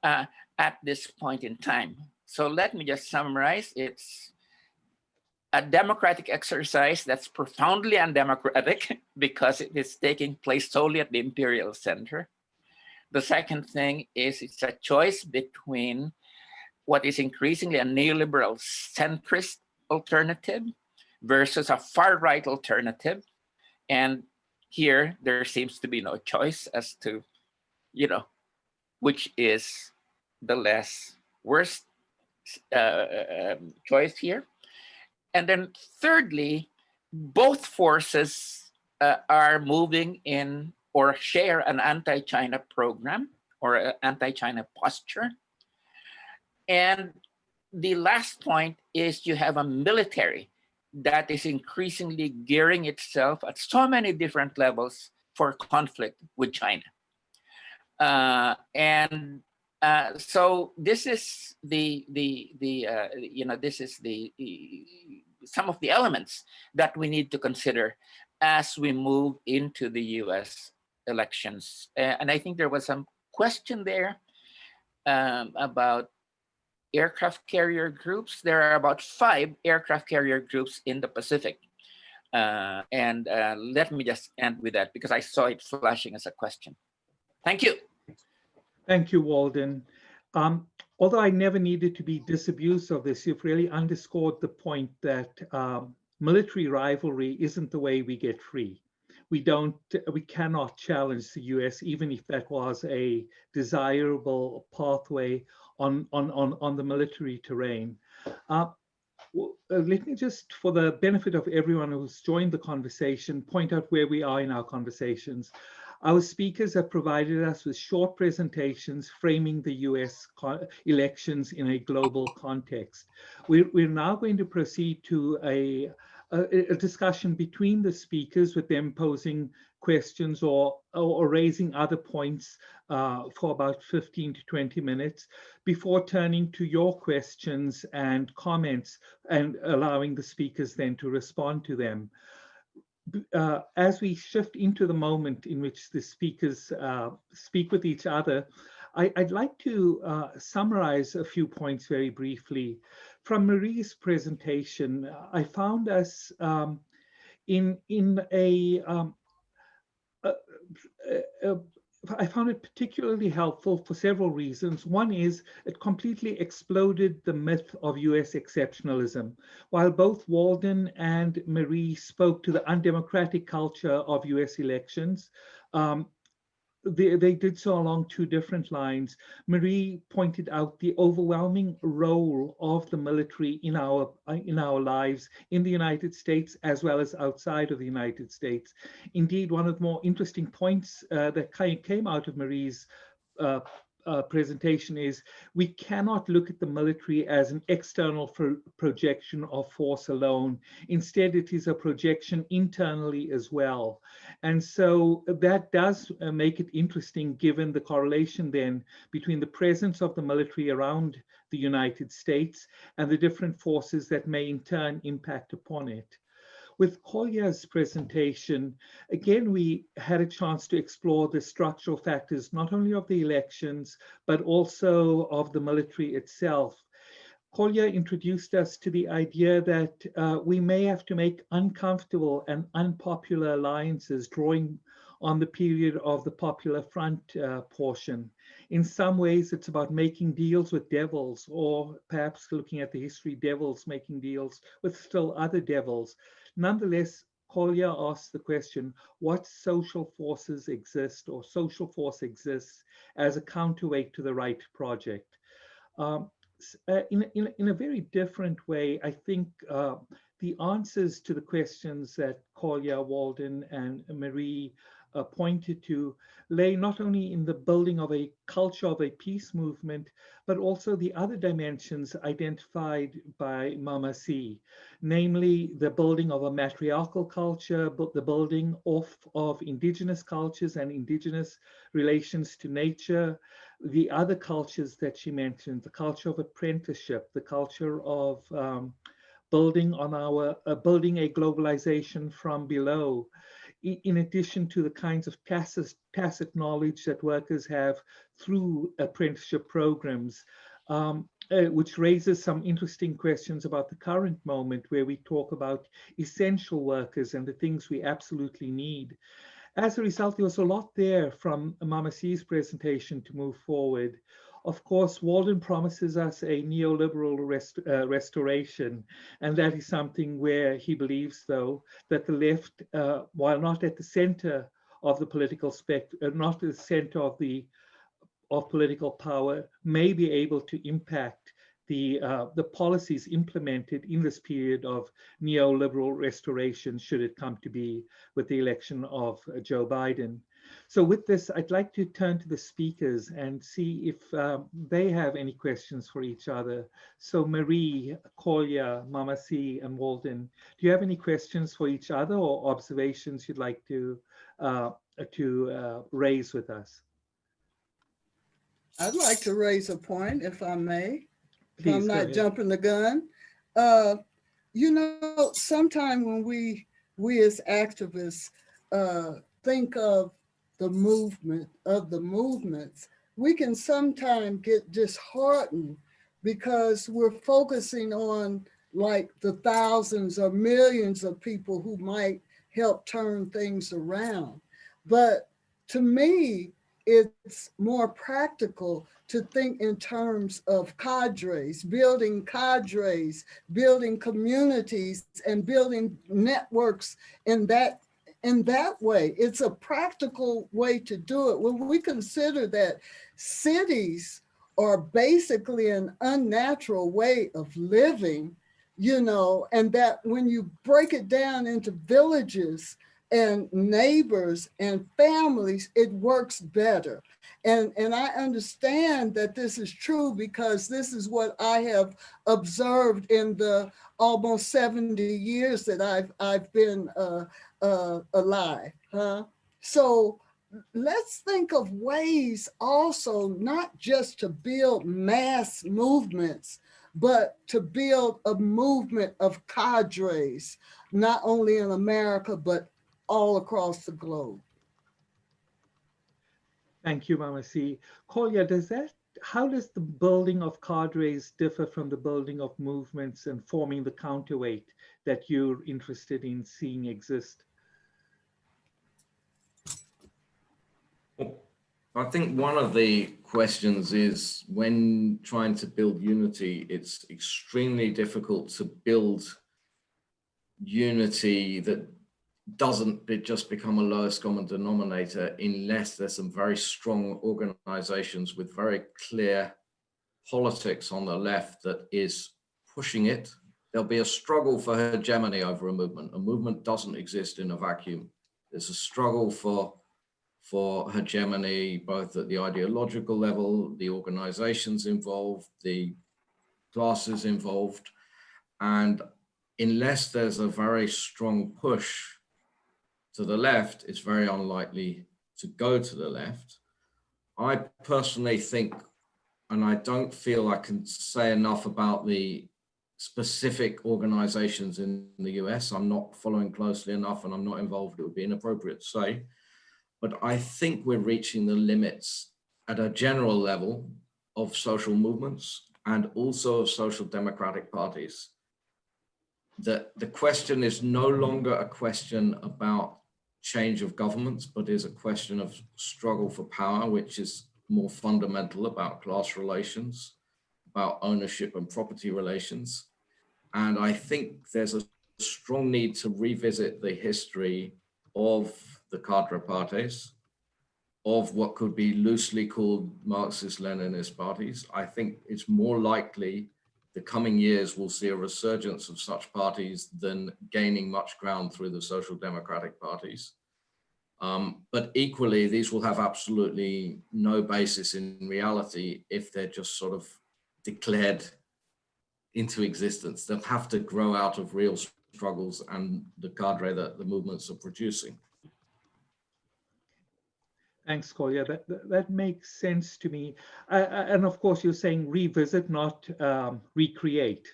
[SPEAKER 6] at this point in time. So let me just summarize. It's a democratic exercise that's profoundly undemocratic because it is taking place solely at the imperial center. The second thing is, it's a choice between what is increasingly a neoliberal centrist alternative versus a far-right alternative. And here, there seems to be no choice as to, which is the less worst choice here. And then thirdly, both forces are moving in or share an anti-China program or an anti-China posture. And the last point is, you have a military that is increasingly gearing itself at so many different levels for conflict with China. So this is some of the elements that we need to consider as we move into the US elections. And I think there was some question there about aircraft carrier groups. There are about 5 aircraft carrier groups in the Pacific. And let me just end with that because I saw it flashing as a question. Thank you.
[SPEAKER 1] Thank you, Walden. although I never needed to be disabused of this, you've really underscored the point that military rivalry isn't the way we get free. We cannot challenge the US, even if that was a desirable pathway on the military terrain. Let me just, for the benefit of everyone who's joined the conversation, point out where we are in our conversations. Our speakers have provided us with short presentations framing the US elections in a global context. We're now going to proceed to a discussion between the speakers, with them posing questions or raising other points for about 15 to 20 minutes before turning to your questions and comments and allowing the speakers then to respond to them. As we shift into the moment in which the speakers speak with each other, I'd like to summarize a few points very briefly. From Marie's presentation, I found us I found it particularly helpful for several reasons. One is it completely exploded the myth of US exceptionalism. While both Walden and Marie spoke to the undemocratic culture of US elections, they did so along two different lines. Marie pointed out the overwhelming role of the military in our lives in the United States as well as outside of the United States. Indeed, one of the more interesting points that came out of Marie's presentation is we cannot look at the military as an external projection of force alone. Instead, it is a projection internally as well. And so that does make it interesting, given the correlation then between the presence of the military around the United States and the different forces that may in turn impact upon it. With Kolya's presentation, again, we had a chance to explore the structural factors, not only of the elections, but also of the military itself. Kolya introduced us to the idea that we may have to make uncomfortable and unpopular alliances, drawing on the period of the Popular Front portion. In some ways, it's about making deals with devils, or perhaps looking at the history, devils making deals with still other devils. Nonetheless, Kolya asks the question, what social forces exist or social force exists as a counterweight to the right project? In a very different way, I think the answers to the questions that Kolya, Walden, and Marie pointed to lay not only in the building of a culture of a peace movement, but also the other dimensions identified by Mama C, namely the building of a matriarchal culture, but the building of indigenous cultures and indigenous relations to nature, the other cultures that she mentioned, the culture of apprenticeship, the culture of building a globalization from below, in addition to the kinds of tacit knowledge that workers have through apprenticeship programs, which raises some interesting questions about the current moment where we talk about essential workers and the things we absolutely need. As a result, there was a lot there from Mama C's presentation to move forward. Of course, Walden promises us a neoliberal restoration, and that is something where he believes, though, that the left, while not at the center of the political spectrum, not at the center of political power, may be able to impact the policies implemented in this period of neoliberal restoration, should it come to be with the election of Joe Biden. So with this, I'd like to turn to the speakers and see if they have any questions for each other. So Marie, Kolya, Mama C, and Walden, do you have any questions for each other or observations you'd like to raise with us?
[SPEAKER 5] I'd like to raise a point, if I may. If
[SPEAKER 1] Please,
[SPEAKER 5] I'm
[SPEAKER 1] go
[SPEAKER 5] not
[SPEAKER 1] ahead.
[SPEAKER 5] jumping the gun. You know, sometimes when we as activists think of the movements, we can sometimes get disheartened because we're focusing on like the thousands or millions of people who might help turn things around. But to me, it's more practical to think in terms of cadres, building communities, and building networks in that way. It's a practical way to do it. When we consider that cities are basically an unnatural way of living, you know, and that when you break it down into villages and neighbors and families, it works better. And I understand that this is true because this is what I have observed in the almost 70 years that I've been alive. Huh? So let's think of ways also not just to build mass movements, but to build a movement of cadres, not only in America, but all across the globe.
[SPEAKER 1] Thank you, Mama C. Kolya, how does the building of cadres differ from the building of movements and forming the counterweight that you're interested in seeing exist?
[SPEAKER 4] I think one of the questions is when trying to build unity, it's extremely difficult to build unity that doesn't just become a lowest common denominator unless there's some very strong organizations with very clear politics on the left that is pushing it. There'll be a struggle for hegemony over a movement. A movement doesn't exist in a vacuum. There's a struggle for hegemony, both at the ideological level, the organizations involved, the classes involved. And unless there's a very strong push to the left, it's very unlikely to go to the left. I personally think, and I don't feel I can say enough about the specific organizations in the US. I'm not following closely enough and I'm not involved. It would be inappropriate to say. But I think we're reaching the limits at a general level of social movements and also of social democratic parties. The question is no longer a question about change of governments, but is a question of struggle for power, which is more fundamental about class relations, about ownership and property relations. And I think there's a strong need to revisit the history of the cadre parties, of what could be loosely called Marxist-Leninist parties. I think it's more likely the coming years will see a resurgence of such parties than gaining much ground through the social democratic parties. But equally, these will have absolutely no basis in reality if they're just sort of declared into existence. They'll have to grow out of real struggles and the cadre that the movements are producing.
[SPEAKER 1] Thanks, Kolya. That makes sense to me. And of course, you're saying revisit, not recreate,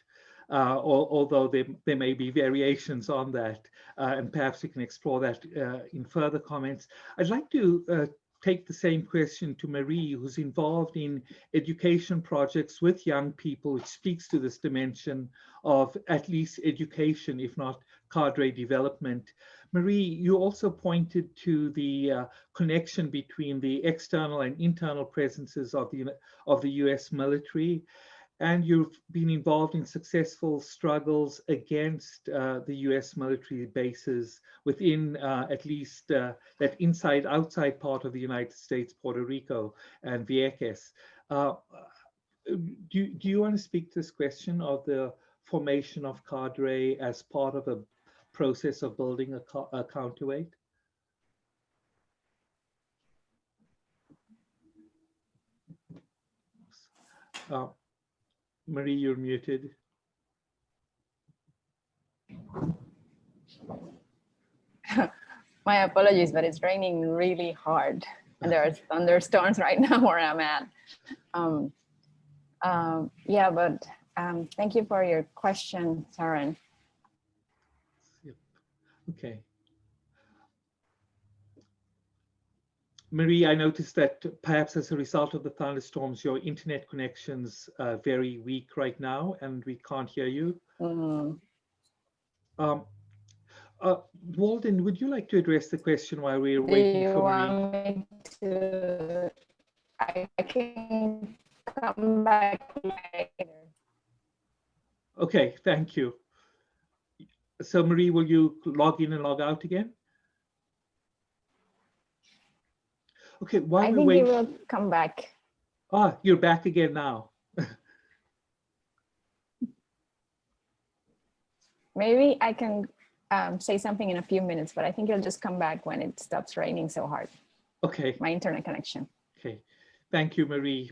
[SPEAKER 1] although there may be variations on that. And perhaps we can explore that in further comments. I'd like to take the same question to Marie, who's involved in education projects with young people, which speaks to this dimension of at least education, if not cadre development. Marie, you also pointed to the connection between the external and internal presences of the US military, and you've been involved in successful struggles against the US military bases within at least that inside-outside part of the United States, Puerto Rico and Vieques. Do you want to speak to this question of the formation of cadre as part of a process of building a counterweight? Marie, you're muted.
[SPEAKER 3] My apologies, but it's raining really hard. And there are thunderstorms right now where I'm at. Yeah, but thank you for your question, Saren.
[SPEAKER 1] Yep. Okay. Marie, I noticed that perhaps as a result of the thunderstorms, your internet connection's very weak right now, and we can't hear you.
[SPEAKER 3] Mm.
[SPEAKER 1] Walden, would you like to address the question while we're
[SPEAKER 3] Do
[SPEAKER 1] waiting
[SPEAKER 3] you
[SPEAKER 1] for Marie?
[SPEAKER 3] want me to? I can come back later.
[SPEAKER 1] Okay, thank you. So Marie, will you log in and log out again? Okay, while
[SPEAKER 3] I
[SPEAKER 1] we
[SPEAKER 3] think he
[SPEAKER 1] wait.
[SPEAKER 3] will come back.
[SPEAKER 1] Ah, you're back again now.
[SPEAKER 3] Maybe I can say something in a few minutes, but I think he'll just come back when it stops raining so hard.
[SPEAKER 1] Okay.
[SPEAKER 3] My internet connection.
[SPEAKER 1] Okay, thank you, Marie.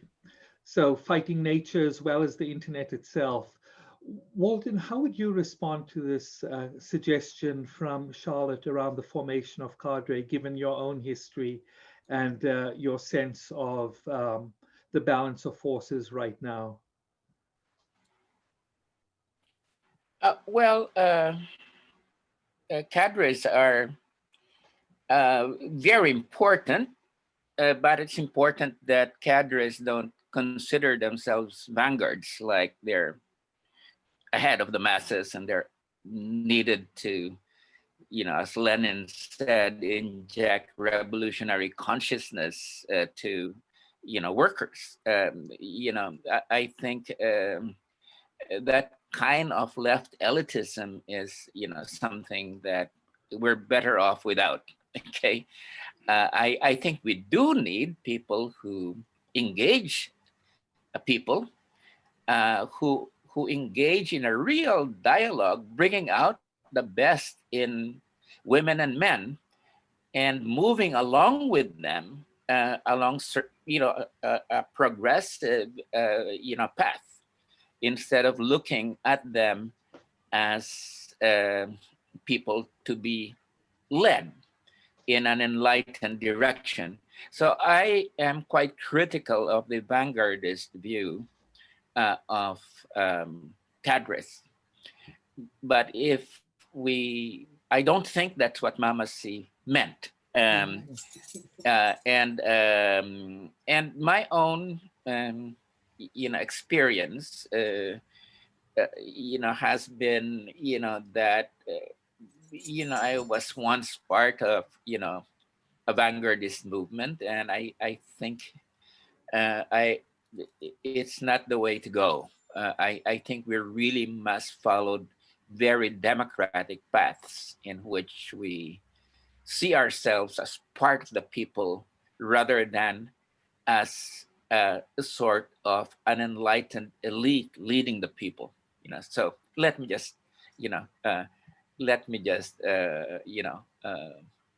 [SPEAKER 1] So fighting nature as well as the internet itself. Walden, how would you respond to this suggestion from Charlotte around the formation of cadre, given your own history and your sense of the balance of forces right now?
[SPEAKER 6] Cadres are very important, but it's important that cadres don't consider themselves vanguards, like they're ahead of the masses and they're needed to, as Lenin said, inject revolutionary consciousness to, workers. I think that kind of left elitism is, something that we're better off without. Okay, I think we do need people who engage people who engage in a real dialogue, bringing out the best in women and men, and moving along with them along, a progressive, path, instead of looking at them as people to be led in an enlightened direction. So I am quite critical of the vanguardist view of cadres. But I don't think that's what Mama C meant. And my own, experience, has been, that, I was once part of, a vanguardist movement, and I think it's not the way to go. I think we really must follow very democratic paths in which we see ourselves as part of the people rather than as a sort of an enlightened elite leading the people. So let me just,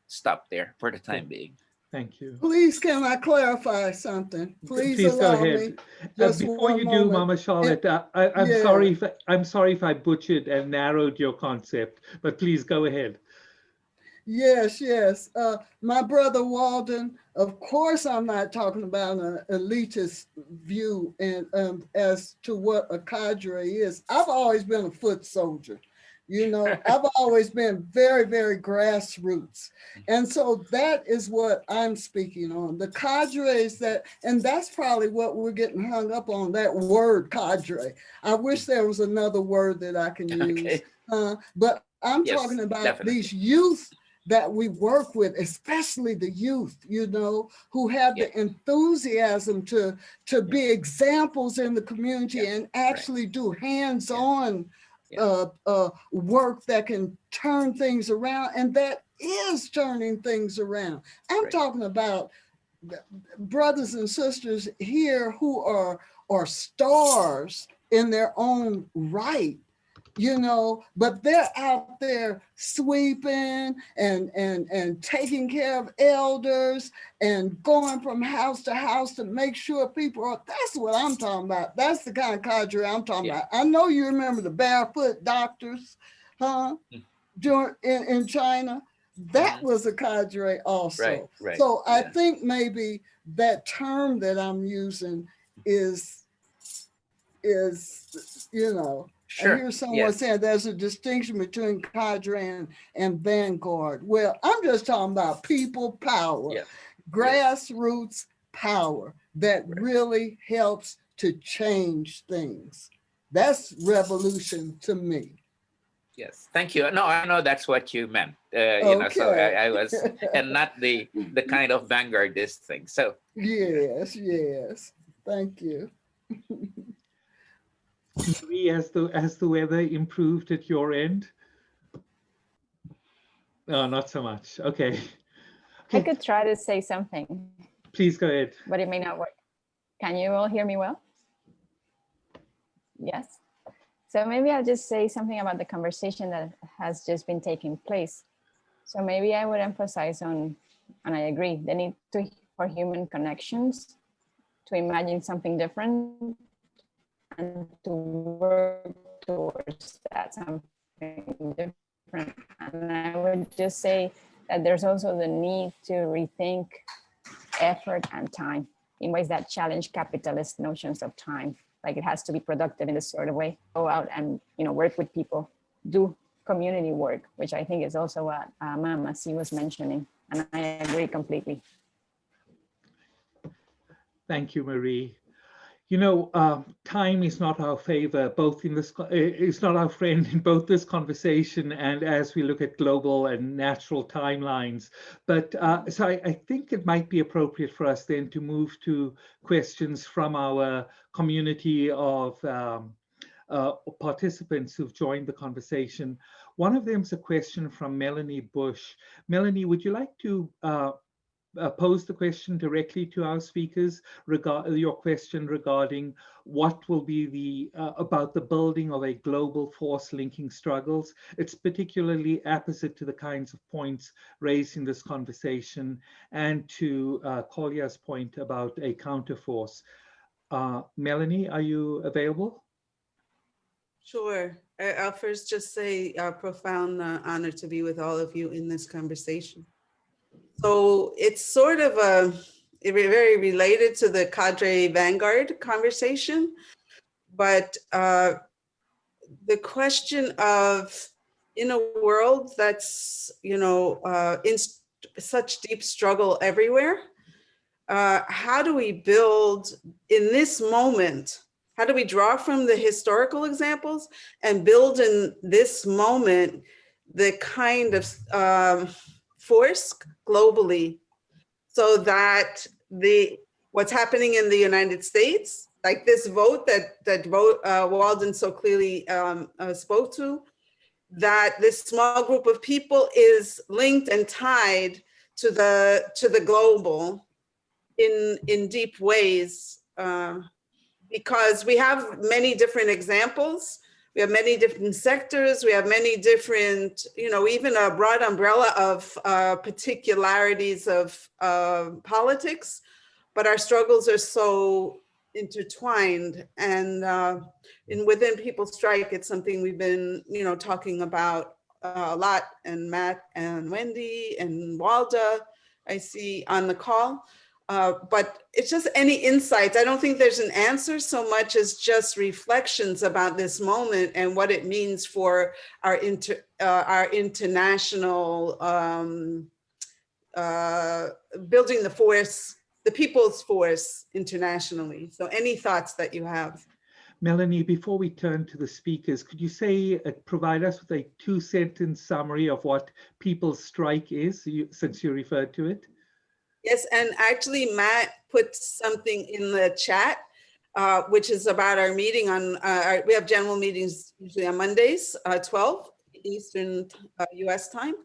[SPEAKER 6] stop there for the time being.
[SPEAKER 1] Thank you.
[SPEAKER 5] Please, can I clarify something? Please
[SPEAKER 1] go
[SPEAKER 5] allow me
[SPEAKER 1] ahead.
[SPEAKER 5] just
[SPEAKER 1] Before you
[SPEAKER 5] one
[SPEAKER 1] do,
[SPEAKER 5] moment.
[SPEAKER 1] Mama Charlotte, I'm
[SPEAKER 5] Yeah.
[SPEAKER 1] sorry if I butchered and narrowed your concept, but please go ahead.
[SPEAKER 5] Yes, yes. My brother Walden, of course, I'm not talking about an elitist view and as to what a cadre is. I've always been a foot soldier. I've always been very, very grassroots. And so that is what I'm speaking on. The cadres and that's probably what we're getting hung up on, that word cadre. I wish there was another word that I can use. But I'm talking about
[SPEAKER 6] definitely.
[SPEAKER 5] these youth that we work with, especially the youth, who have the enthusiasm to be examples in the community and actually do hands-on work that can turn things around, and that is turning things around. I'm talking about brothers and sisters here who are stars in their own right, but they're out there sweeping and taking care of elders and going from house to house to make sure people are, that's what I'm talking about. That's the kind of cadre I'm talking about. I know you remember the barefoot doctors, in China. That was a cadre also.
[SPEAKER 6] Right.
[SPEAKER 5] So I think maybe that term that I'm using is
[SPEAKER 6] Sure.
[SPEAKER 5] I hear someone saying there's a distinction between cadre and vanguard. Well, I'm just talking about people power, grassroots power that really helps to change things. That's revolution to me.
[SPEAKER 6] Yes, thank you. No, I know that's what you meant. You know, so
[SPEAKER 5] Okay.
[SPEAKER 6] I was, and not the kind of vanguardist thing. So
[SPEAKER 5] Yes, yes. Thank you.
[SPEAKER 1] Marie, has the weather improved at your end? No, not so much. Okay.
[SPEAKER 3] I could try to say something,
[SPEAKER 1] Please go ahead.
[SPEAKER 3] but it may not work. Can you all hear me well? Yes. So maybe I'll just say something about the conversation that has just been taking place. So maybe I would emphasize on, and I agree, the need for human connections, to imagine something different, and to work towards that something different. And I would just say that there's also the need to rethink effort and time in ways that challenge capitalist notions of time. Like it has to be productive in this sort of way. Go out and work with people, do community work, which I think is also what Mama C was mentioning, and I agree completely.
[SPEAKER 1] Thank you, Marie. Time is not our favor, both in this, it's not our friend in both this conversation and as we look at global and natural timelines. But so I think it might be appropriate for us then to move to questions from our community of participants who've joined the conversation. One of them is a question from Melanie Bush. Melanie, would you like to pose the question directly to our speakers, your question regarding what will be about the building of a global force linking struggles. It's particularly apposite to the kinds of points raised in this conversation and to Kolya's point about a counterforce. Melanie, are you available?
[SPEAKER 7] Sure. I'll first just say a profound honor to be with all of you in this conversation. So it's sort of very related to the cadre vanguard conversation, but the question of, in a world that's in such deep struggle everywhere, how do we build in this moment? How do we draw from the historical examples and build in this moment the kind of force globally, so that what's happening in the United States, like this vote that Walden so clearly spoke to, that this small group of people is linked and tied to the global in deep ways, because we have many different examples. We have many different sectors. We have many different, even a broad umbrella of particularities of politics, but our struggles are so intertwined. And within People Strike, it's something we've been, talking about a lot, and Matt and Wendy and Walda, I see on the call. But it's just any insights. I don't think there's an answer so much as just reflections about this moment and what it means for our international building the force, the people's force internationally. So any thoughts that you have?
[SPEAKER 1] Melanie, before we turn to the speakers, could you provide us with a 2-sentence summary of what People's Strike is, since you referred to it?
[SPEAKER 7] Yes, and actually Matt put something in the chat, which is about our meeting on, we have general meetings usually on Mondays, 12 Eastern US time.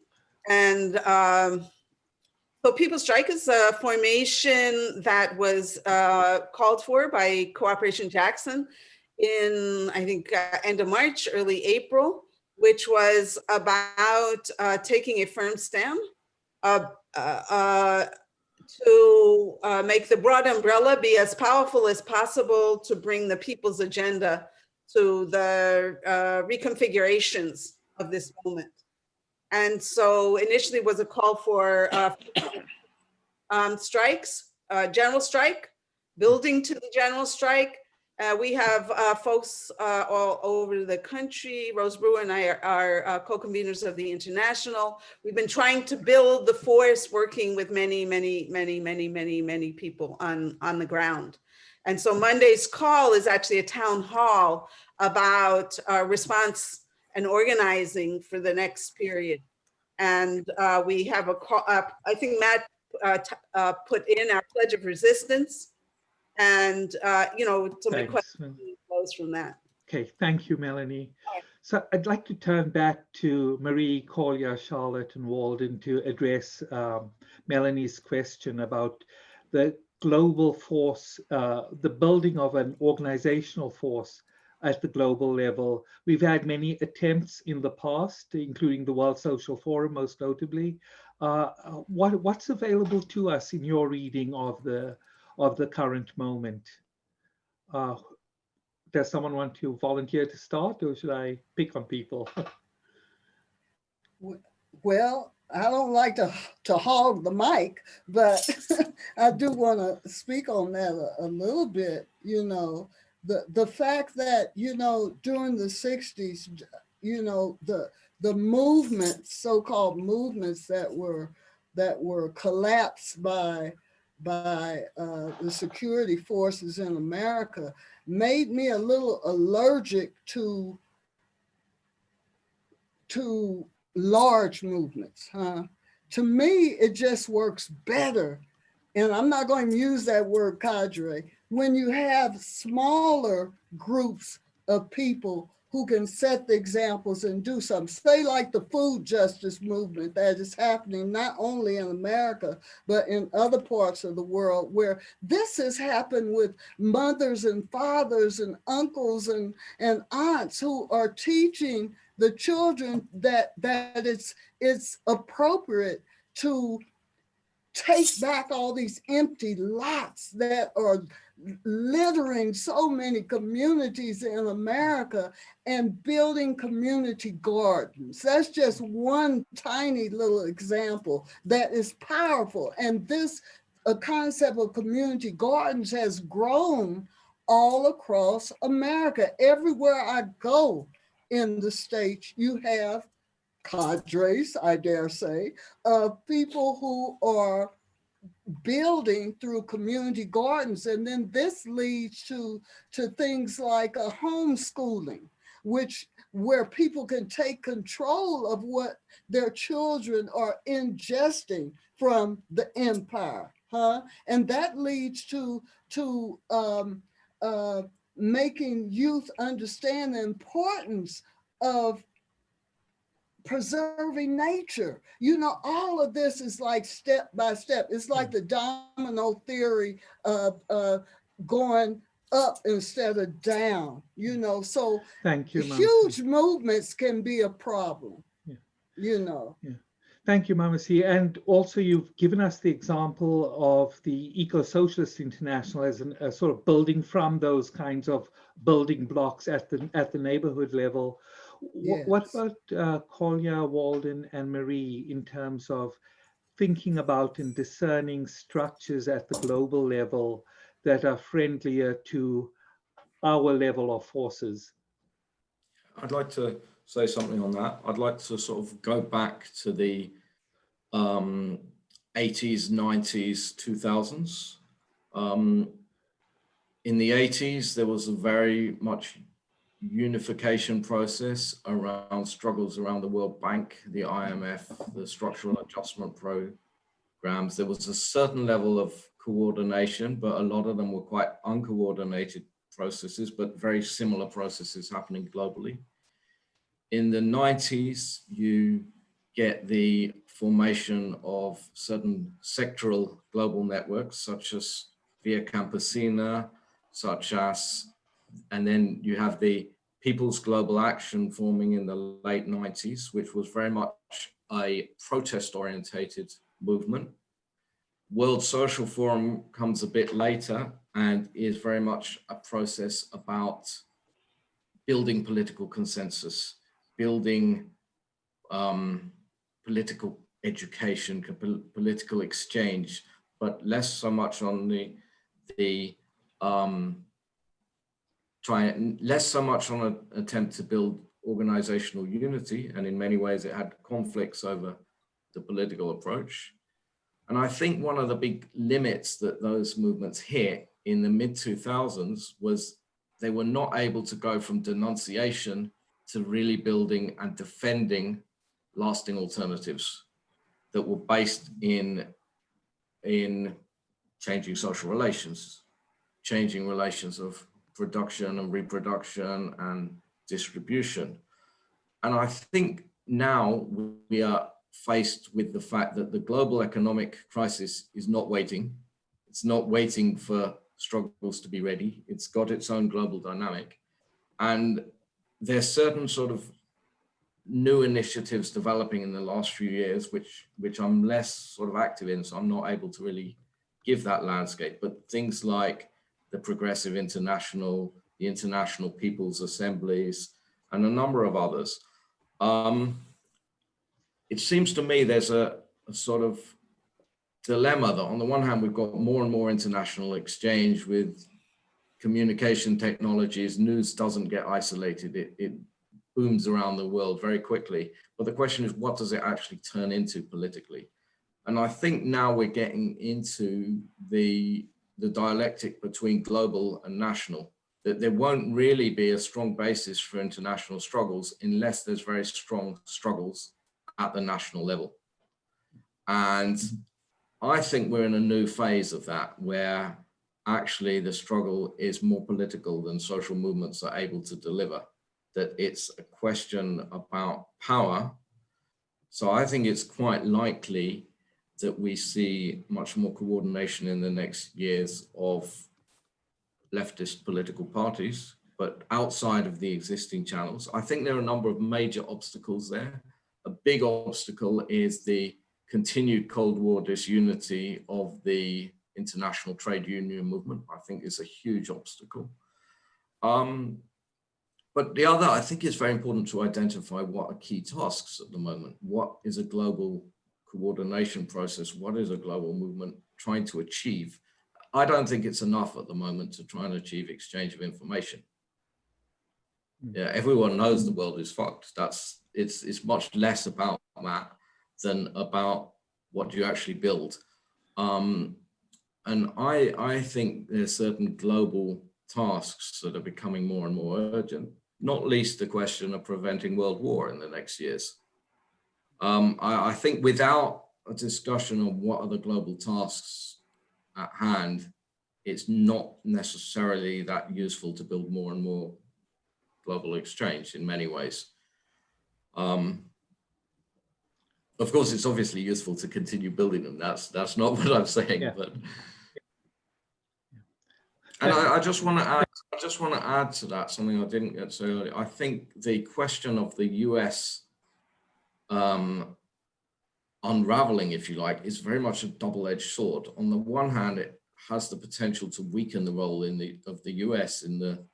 [SPEAKER 7] And so People Strike is a formation that was called for by Cooperation Jackson in, I think, end of March, early April, which was about taking a firm stand to make the broad umbrella be as powerful as possible to bring the people's agenda to the reconfigurations of this moment. And so initially was a call for strikes, general strike, building to the general strike. We have folks all over the country. Rose Brewer and I are co-conveners of the International. We've been trying to build the force, working with many people on the ground. And so Monday's call is actually a town hall about response and organizing for the next period. And we have I think Matt put in our pledge of resistance, and somebody
[SPEAKER 1] Thanks.
[SPEAKER 7] flows from that.
[SPEAKER 1] Okay, thank you, Melanie. So I'd like to turn back to Marie, Kolya, Charlotte, and Walden to address Melanie's question about the global force, the building of an organizational force at the global level. We've had many attempts in the past, including the World Social Forum, most notably. What's available to us in your reading of the current moment? Does someone want to volunteer to start, or should I pick on people?
[SPEAKER 5] Well, I don't like to hog the mic, but I do want to speak on that a little bit. The fact that, during the 60s, the movements, so-called movements that were collapsed by the security forces in America made me a little allergic to large movements. To me, it just works better. And I'm not going to use that word cadre. When you have smaller groups of people who can set the examples and do something, say like the food justice movement that is happening not only in America, but in other parts of the world, where this has happened with mothers and fathers and uncles and aunts who are teaching the children that it's appropriate to take back all these empty lots that are littering so many communities in America and building community gardens. That's just one tiny little example that is powerful. And this concept of community gardens has grown all across America. Everywhere I go in the States, you have cadres, I dare say, of people who are building through community gardens. And then this leads to things like a homeschooling, where people can take control of what their children are ingesting from the empire. And that leads to making youth understand the importance of preserving nature. All of this is like step by step. It's like the domino theory of going up instead of down, so
[SPEAKER 1] Thank you,
[SPEAKER 5] huge movements can be a problem,
[SPEAKER 1] Yeah. Thank you, Mama C. And also you've given us the example of the Eco-Socialist International as a sort of building from those kinds of building blocks at the neighborhood level.
[SPEAKER 5] Yes.
[SPEAKER 1] What about Kolya, Walden, and Marie in terms of thinking about and discerning structures at the global level that are friendlier to our level of forces?
[SPEAKER 4] I'd like to say something on that. I'd like to sort of go back to the 80s, 90s, 2000s. In the 80s, there was a very much unification process around struggles around the World Bank, the IMF, the structural adjustment programs. There was a certain level of coordination, but a lot of them were quite uncoordinated processes, but very similar processes happening globally. In the 90s, you get the formation of certain sectoral global networks, such as Via Campesina, and then you have the People's Global Action forming in the late 90s, which was very much a protest-orientated movement. World Social Forum comes a bit later and is very much a process about building political consensus, building political education, political exchange, but less so much on less so much on an attempt to build organizational unity, and in many ways it had conflicts over the political approach. And I think one of the big limits that those movements hit in the mid-2000s was they were not able to go from denunciation to really building and defending lasting alternatives that were based in changing social relations, changing relations of production and reproduction and distribution. And I think now we are faced with the fact that the global economic crisis is not waiting. It's not waiting for struggles to be ready. It's got its own global dynamic. And there's certain sort of new initiatives developing in the last few years, which I'm less sort of active in, so I'm not able to really give that landscape. But things like the Progressive International, the International People's Assemblies, and a number of others. It seems to me there's a sort of dilemma that on the one hand, we've got more and more international exchange with communication technologies. News doesn't get isolated. It booms around the world very quickly. But the question is, what does it actually turn into politically? And I think now we're getting into the dialectic between global and national, that there won't really be a strong basis for international struggles unless there's very strong struggles at the national level. And I think we're in a new phase of that, where actually the struggle is more political than social movements are able to deliver, that it's a question about power. So I think it's quite likely that we see much more coordination in the next years of leftist political parties, but outside of the existing channels. I think there are a number of major obstacles there. A big obstacle is the continued Cold War disunity of the international trade union movement. I think is a huge obstacle. But the other, I think it's very important to identify what are key tasks at the moment. What is a global coordination process? What is a global movement trying to achieve? I don't think it's enough at the moment to try and achieve exchange of information. Yeah, everyone knows the world is fucked. It's much less about that than about what do you actually build. And I think there's certain global tasks that are becoming more and more urgent, not least the question of preventing world war in the next years. I think without a discussion on what are the global tasks at hand, it's not necessarily that useful to build more and more global exchange in many ways. Of course, it's obviously useful to continue building them. That's not what I'm saying, yeah. But and I just want to add to that something I didn't get to say earlier. I think the question of the US unraveling, if you like, is very much a double-edged sword. On the one hand, it has the potential to weaken the role of the US in the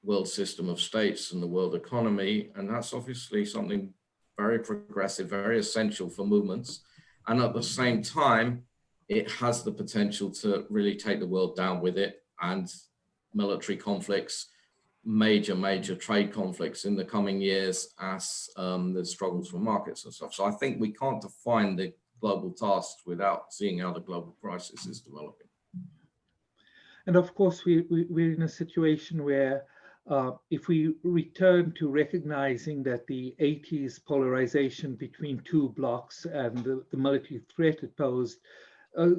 [SPEAKER 4] world system of states and the world economy, and that's obviously something very progressive, very essential for movements. And at the same time, it has the potential to really take the world down with it, and military conflicts, major trade conflicts in the coming years as the struggles for markets and stuff. So I think we can't define the global tasks without seeing how the global crisis is developing.
[SPEAKER 1] And of course, we're in a situation where if we return to recognizing that the 80s polarization between two blocs and the military threat it posed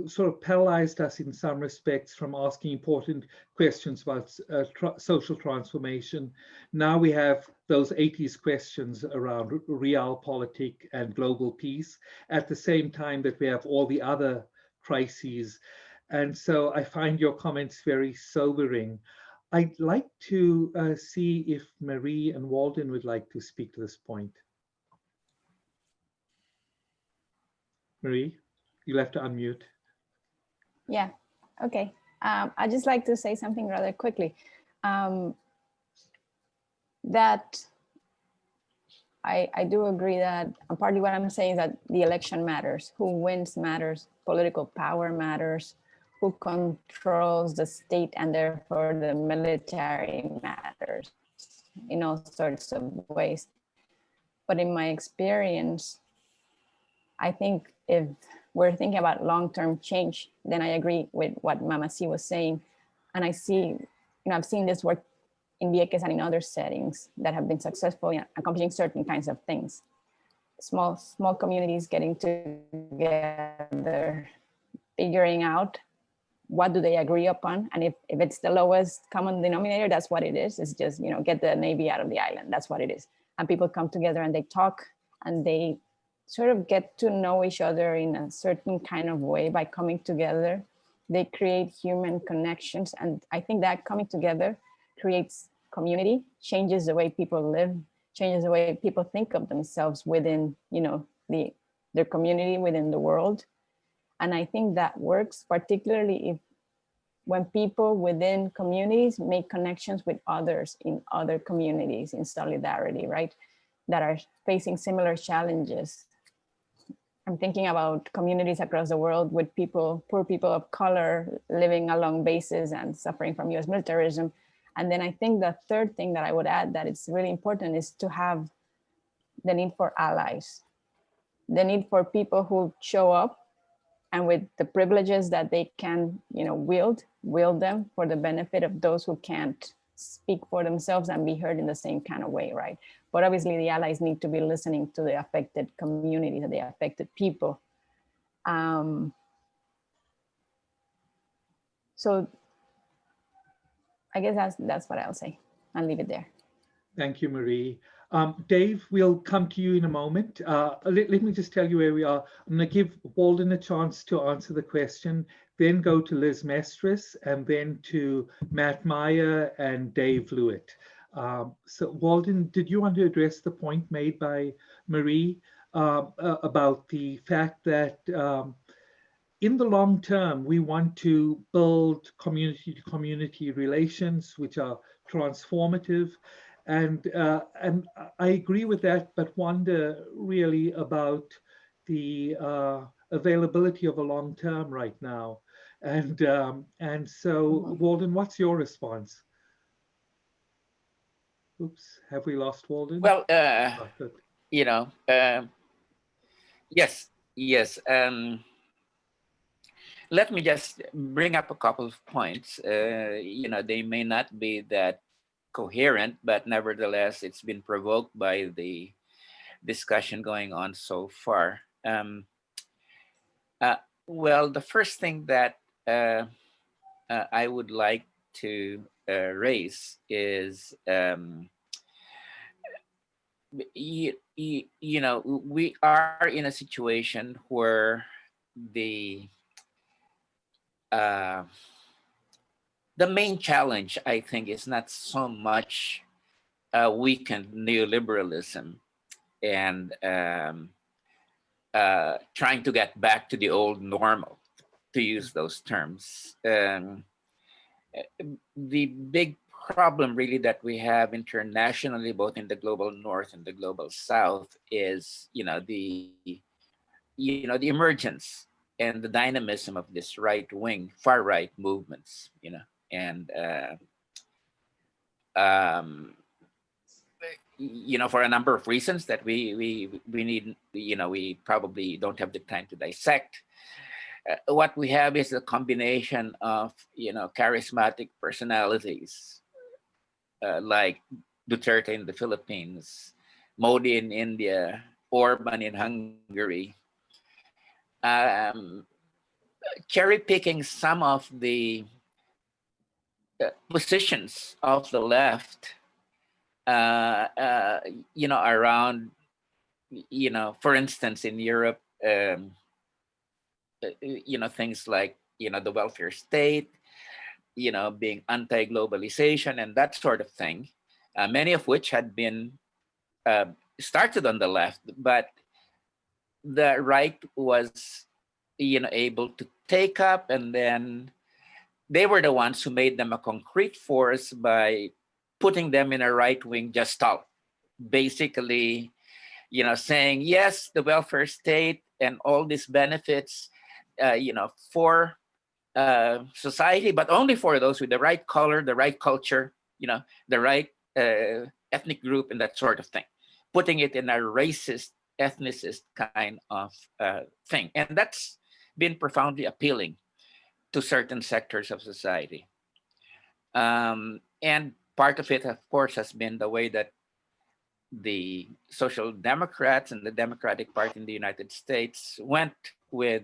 [SPEAKER 1] sort of paralyzed us in some respects from asking important questions about social transformation. Now we have those 80s questions around realpolitik and global peace, at the same time that we have all the other crises. And so I find your comments very sobering. I'd like to see if Marie and Walden would like to speak to this point. Marie, you'll have to unmute.
[SPEAKER 3] Yeah, okay. I'd just like to say something rather quickly. That I do agree that partly what I'm saying is that the election matters, who wins matters, political power matters, who controls the state and therefore the military matters in all sorts of ways. But in my experience, I think if we're thinking about long-term change, then I agree with what Mama C was saying. And I see, I've seen this work in Vieques and in other settings that have been successful in accomplishing certain kinds of things. Small communities getting together, figuring out what do they agree upon, and if it's the lowest common denominator, that's what it is. It's just, you know, get the Navy out of the island. That's what it is. And people come together and they talk and they sort of get to know each other in a certain kind of way by coming together. They create human connections, and I think that coming together creates community, changes the way people live, changes the way people think of themselves within, you know, their community, within the world. And I think that works particularly when people within communities make connections with others in other communities in solidarity, right? That are facing similar challenges. I'm thinking about communities across the world with people, poor people of color living along bases and suffering from US militarism. And then I think the third thing that I would add that it's really important is to have the need for allies, the need for people who show up and with the privileges that they can, you know, wield them for the benefit of those who can't speak for themselves and be heard in the same kind of way, right? But obviously the allies need to be listening to the affected communities and the affected people. So I guess that's what I'll say. I'll leave it there.
[SPEAKER 1] Thank you, Marie. Dave, we'll come to you in a moment. Let me just tell you where we are. I'm going to give Walden a chance to answer the question, then go to Liz Mestris, and then to Matt Meyer and Dave Lewitt. So Walden, did you want to address the point made by Marie about the fact that in the long term, we want to build community-to-community relations which are transformative. And I agree with that, but wonder really about the availability of a long term right now. And so, Walden, what's your response? Oops, have we lost Walden?
[SPEAKER 6] Well, you know, yes. Let me just bring up a couple of points. You know, they may not be that coherent, but nevertheless, it's been provoked by the discussion going on so far. Well, the first thing that I would like to raise is, you know, we are in a situation where the main challenge, I think, is not so much weakened neoliberalism and trying to get back to the old normal, to use those terms. The big problem really that we have internationally, both in the global north and the global south, is, you know, the emergence and the dynamism of this right-wing, far-right movements, you know, and you know, for a number of reasons that we need, you know, we probably don't have the time to dissect. What we have is a combination of, you know, charismatic personalities like Duterte in the Philippines, Modi in India, Orban in Hungary, cherry picking some of the positions of the left, you know, around, you know, for instance, in Europe, you know, things like, you know, the welfare state, you know, being anti-globalization and that sort of thing, many of which had been started on the left, but the right was, you know, able to take up, and then they were the ones who made them a concrete force by putting them in a right-wing gestalt, basically, you know, saying, yes, the welfare state and all these benefits, you know, for society, but only for those with the right color, the right culture, you know, the right ethnic group and that sort of thing, putting it in a racist, ethnicist kind of thing. And that's been profoundly appealing to certain sectors of society. And part of it, of course, has been the way that the Social Democrats and the Democratic Party in the United States went with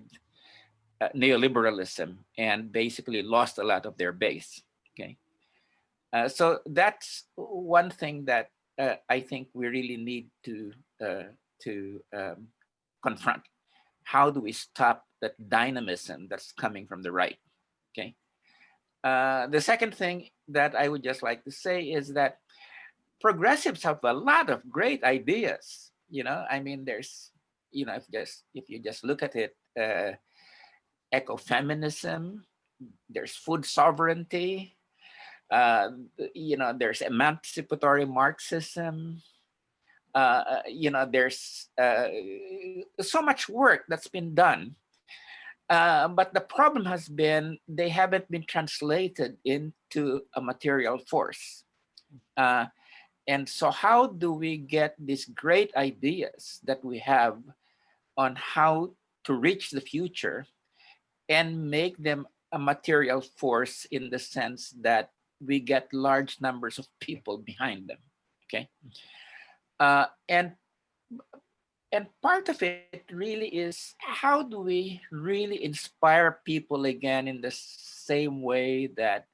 [SPEAKER 6] neoliberalism and basically lost a lot of their base. Okay, so that's one thing that I think we really need to confront. How do we stop that dynamism that's coming from the right? Okay. The second thing that I would just like to say is that progressives have a lot of great ideas. You know, I mean, there's, you know, if you just look at it, ecofeminism, there's food sovereignty, you know, there's emancipatory Marxism. You know, there's so much work that's been done. But the problem has been they haven't been translated into a material force. And so how do we get these great ideas that we have on how to reach the future and make them a material force in the sense that we get large numbers of people behind them, okay? And part of it really is, how do we really inspire people again in the same way that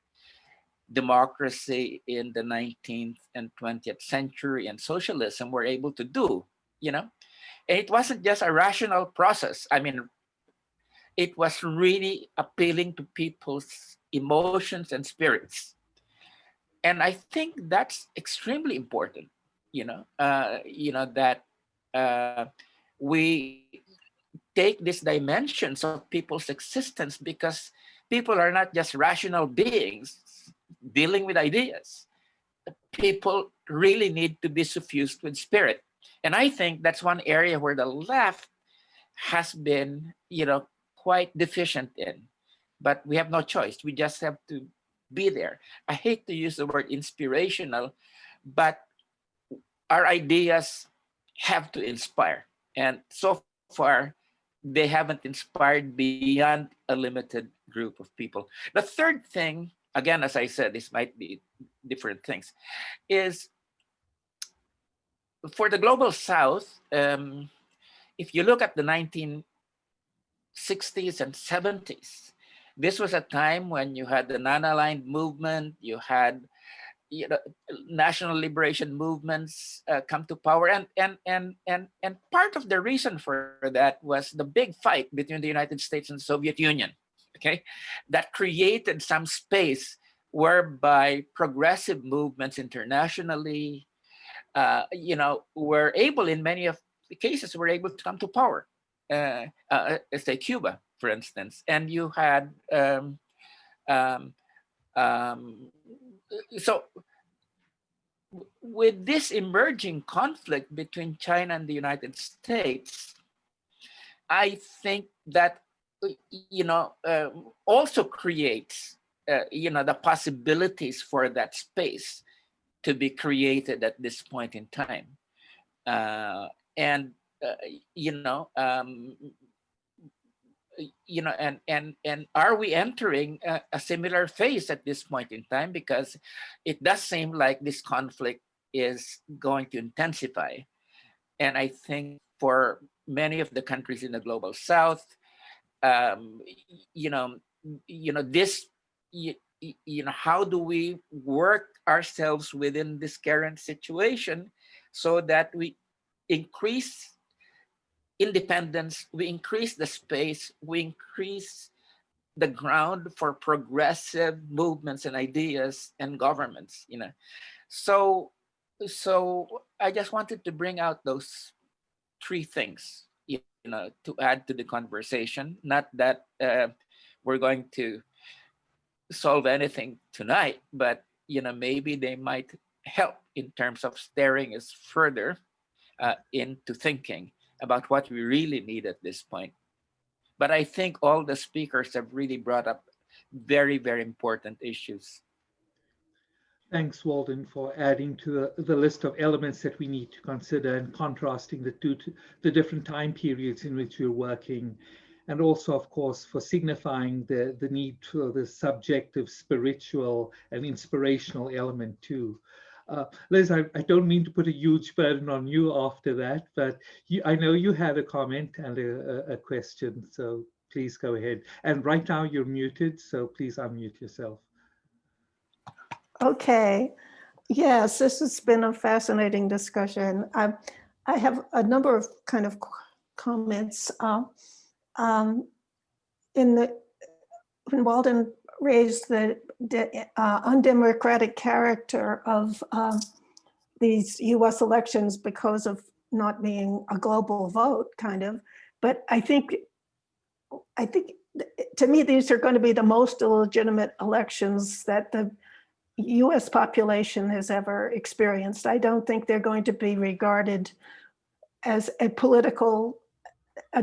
[SPEAKER 6] democracy in the 19th and 20th century and socialism were able to do, you know? And it wasn't just a rational process. I mean, it was really appealing to people's emotions and spirits. And I think that's extremely important, you know, that we take these dimensions of people's existence, because people are not just rational beings dealing with ideas. People really need to be suffused with spirit. And I think that's one area where the left has been, you know, quite deficient in. But we have no choice. We just have to be there. I hate to use the word inspirational, but our ideas have to inspire. And so far, they haven't inspired beyond a limited group of people. The third thing, again, as I said, this might be different things, is for the global South, if you look at the 1960s and 70s, this was a time when you had the non-aligned movement, you had, you know, national liberation movements come to power, and part of the reason for that was the big fight between the United States and the Soviet Union. Okay, that created some space whereby progressive movements internationally, you know, were able, in many of the cases, were able to come to power. Say Cuba, for instance, and you had so with this emerging conflict between China and the United States, I think that, you know, also creates, you know, the possibilities for that space to be created at this point in time. And, you know, and are we entering a similar phase at this point in time? Because it does seem like this conflict is going to intensify. And I think for many of the countries in the global South, you know, this, you know, how do we work ourselves within this current situation so that we increase independence, we increase the space, we increase the ground for progressive movements and ideas and governments, you know. So I just wanted to bring out those three things, you know, to add to the conversation. Not that we're going to solve anything tonight, but, you know, maybe they might help in terms of steering us further into thinking about what we really need at this point. But I think all the speakers have really brought up very, very important issues.
[SPEAKER 1] Thanks, Walden, for adding to the list of elements that we need to consider and contrasting the different time periods in which we're working. and also, of course, for signifying the need for the subjective, spiritual, and inspirational element too. Liz, I don't mean to put a huge burden on you after that, but I know you had a comment and a question, so please go ahead. And right now you're muted, so please unmute yourself.
[SPEAKER 2] Okay. Yes, this has been a fascinating discussion. I have a number of kind of comments. When Walden raised the undemocratic character of these US elections because of not being a global vote, kind of, but I think to me, these are going to be the most illegitimate elections that the US population has ever experienced. I don't think they're going to be regarded as a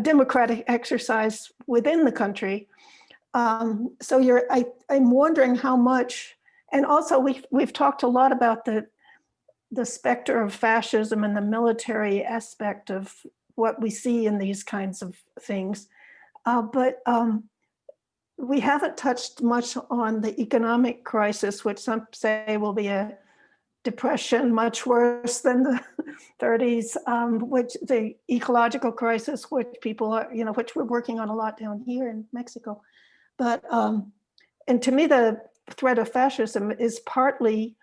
[SPEAKER 2] democratic exercise within the country. So I'm wondering how much, and also we've talked a lot about the specter of fascism and the military aspect of what we see in these kinds of things. But we haven't touched much on the economic crisis, which some say will be a depression much worse than the 30s, which the ecological crisis, which people are, which we're working on a lot down here in Mexico. But, and to me, the threat of fascism is partly,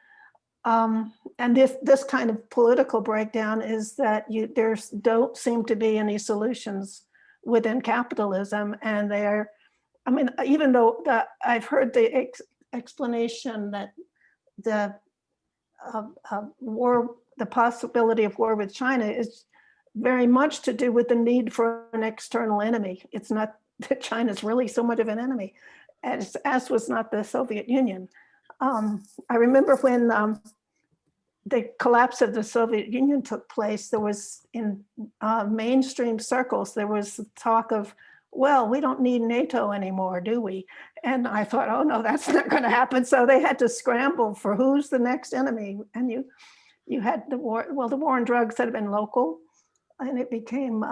[SPEAKER 2] and this kind of political breakdown is that there don't seem to be any solutions within capitalism, and even though I've heard the explanation that the possibility of war with China is very much to do with the need for an external enemy. It's not that China's really so much of an enemy, as was not the Soviet Union. I remember when the collapse of the Soviet Union took place, there was in mainstream circles, there was talk of, well, we don't need NATO anymore, do we? And I thought, oh no, that's not going to happen. So they had to scramble for who's the next enemy. And you had the war, well, the war on drugs had been local and it became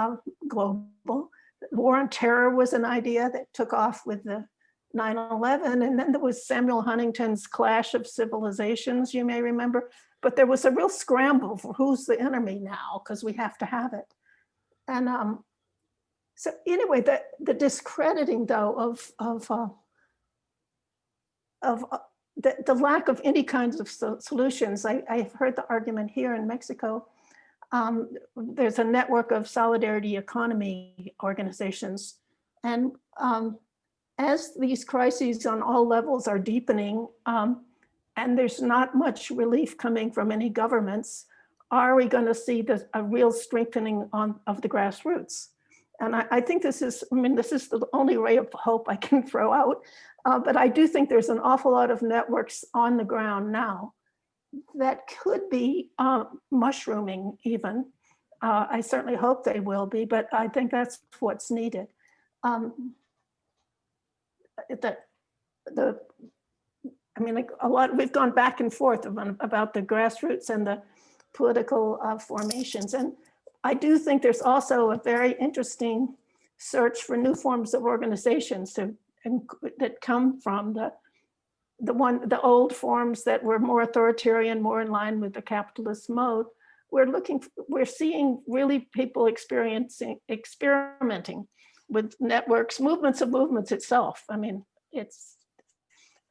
[SPEAKER 2] global. The war on terror was an idea that took off with the 9/11. And then there was Samuel Huntington's Clash of Civilizations, you may remember. But there was a real scramble for who's the enemy now, because we have to have it. And so anyway, the discrediting though of the lack of any kinds of solutions. I've heard the argument here in Mexico. There's a network of solidarity economy organizations. And as these crises on all levels are deepening, and there's not much relief coming from any governments, are we going to see a real strengthening of the grassroots? And I think this is the only ray of hope I can throw out. But I do think there's an awful lot of networks on the ground now that could be mushrooming even. I certainly hope they will be, but I think that's what's needed. We've gone back and forth about the grassroots and the political formations. And I do think there's also a very interesting search for new forms of organizations that come from the old forms that were more authoritarian, more in line with the capitalist mode. We're seeing really people experimenting with networks, movements of movements itself. I mean,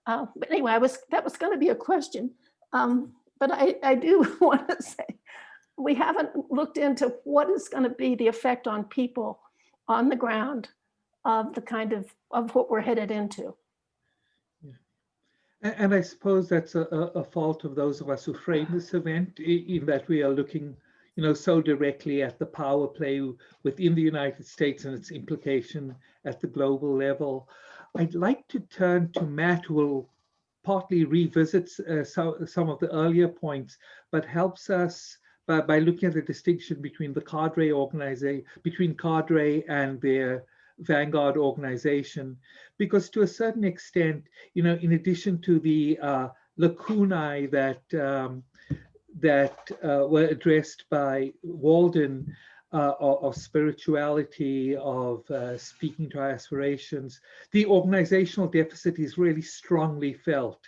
[SPEAKER 2] but anyway, that was going to be a question. But I do want to say, we haven't looked into what is going to be the effect on people on the ground of the kind of what we're headed into.
[SPEAKER 1] Yeah. And I suppose that's a fault of those of us who frame this event, in that we are looking, so directly at the power play within the United States and its implication at the global level. I'd like to turn to Matt, who will partly revisit some of the earlier points, but helps us by looking at the distinction between the cadre and their vanguard organization, because to a certain extent, in addition to the lacunae that were addressed by Walden, of spirituality, of speaking to our aspirations. The organizational deficit is really strongly felt.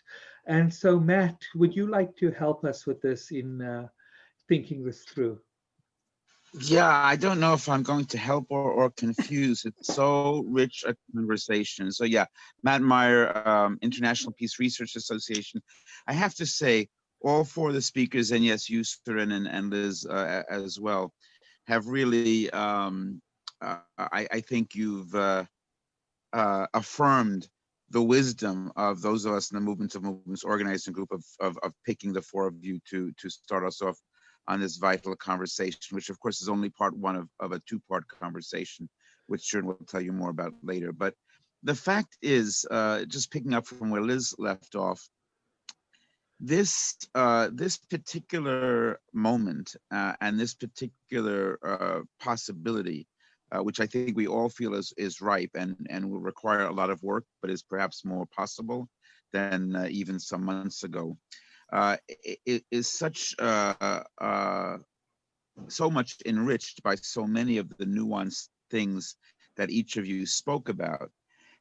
[SPEAKER 1] And so, Matt, would you like to help us with this in thinking this through?
[SPEAKER 8] Yeah, I don't know if I'm going to help or confuse. It's so rich a conversation. So yeah, Matt Meyer, International Peace Research Association. I have to say, all four of the speakers, and yes, you, Surin and Liz as well, have really, I think you've affirmed the wisdom of those of us in the Movements of Movements organizing group of picking the four of you to start us off on this vital conversation, which of course is only part one of a two-part conversation, which Sharon will tell you more about later. But the fact is, just picking up from where Liz left off, this particular moment and this particular possibility, which I think we all feel is ripe and will require a lot of work, but is perhaps more possible than even some months ago. It is such so much enriched by so many of the nuanced things that each of you spoke about.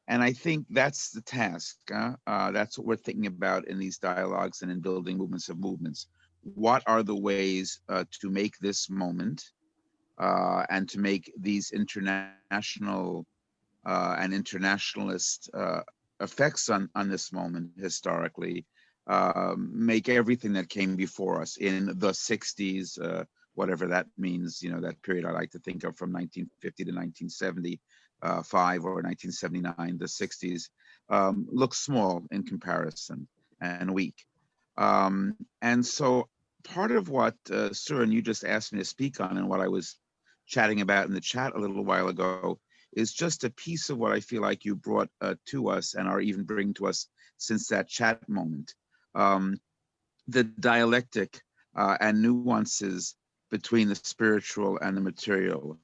[SPEAKER 8] And I think that's the task. That's what we're thinking about in these dialogues and in building movements of movements. What are the ways to make this moment and to make these international and internationalist effects on this moment historically, make everything that came before us in the 60s, whatever that means, you know, that period I like to think of from 1950 to 1975 or 1979, the 60s, look small in comparison and weak. And so part of what Surin, you just asked me to speak on and what I was chatting about in the chat a little while ago is just a piece of what I feel like you brought to us and are even bringing to us since that chat moment. The dialectic and nuances between the spiritual and the material,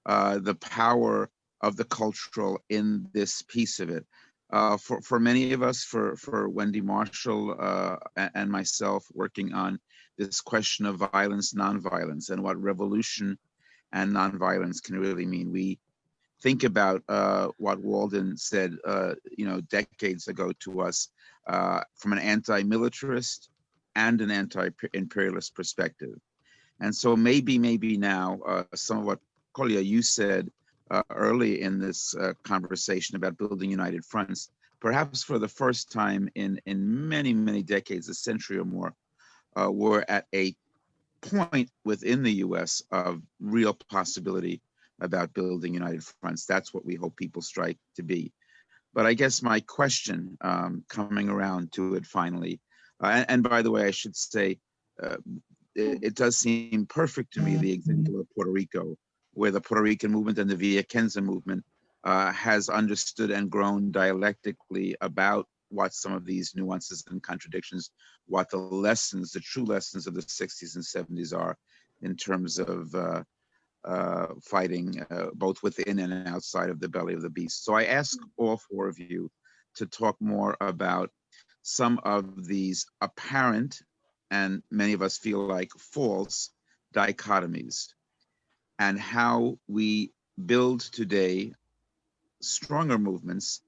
[SPEAKER 8] the power of the cultural in this piece of it. For many of us, for Wendy Marshall and myself working on this question of violence, nonviolence, and what revolution and nonviolence can really mean. We think about what Walden said, you know, decades ago to us from an anti-militarist and an anti-imperialist perspective. And so maybe now some of what Kolya, you said early in this conversation about building united fronts, perhaps for the first time in many decades, a century or more, we're at a point within the US of real possibility about building united fronts. That's what we hope people strike to be. But I guess my question, coming around to it finally, and by the way, I should say, it does seem perfect to me, the example of Puerto Rico, where the Puerto Rican movement and the Villaquenza movement has understood and grown dialectically about what some of these nuances and contradictions, what the lessons, the true lessons of the 60s and 70s are in terms of fighting both within and outside of the belly of the beast. So I ask all four of you to talk more about some of these apparent, and many of us feel like false, dichotomies, and how we build today stronger movements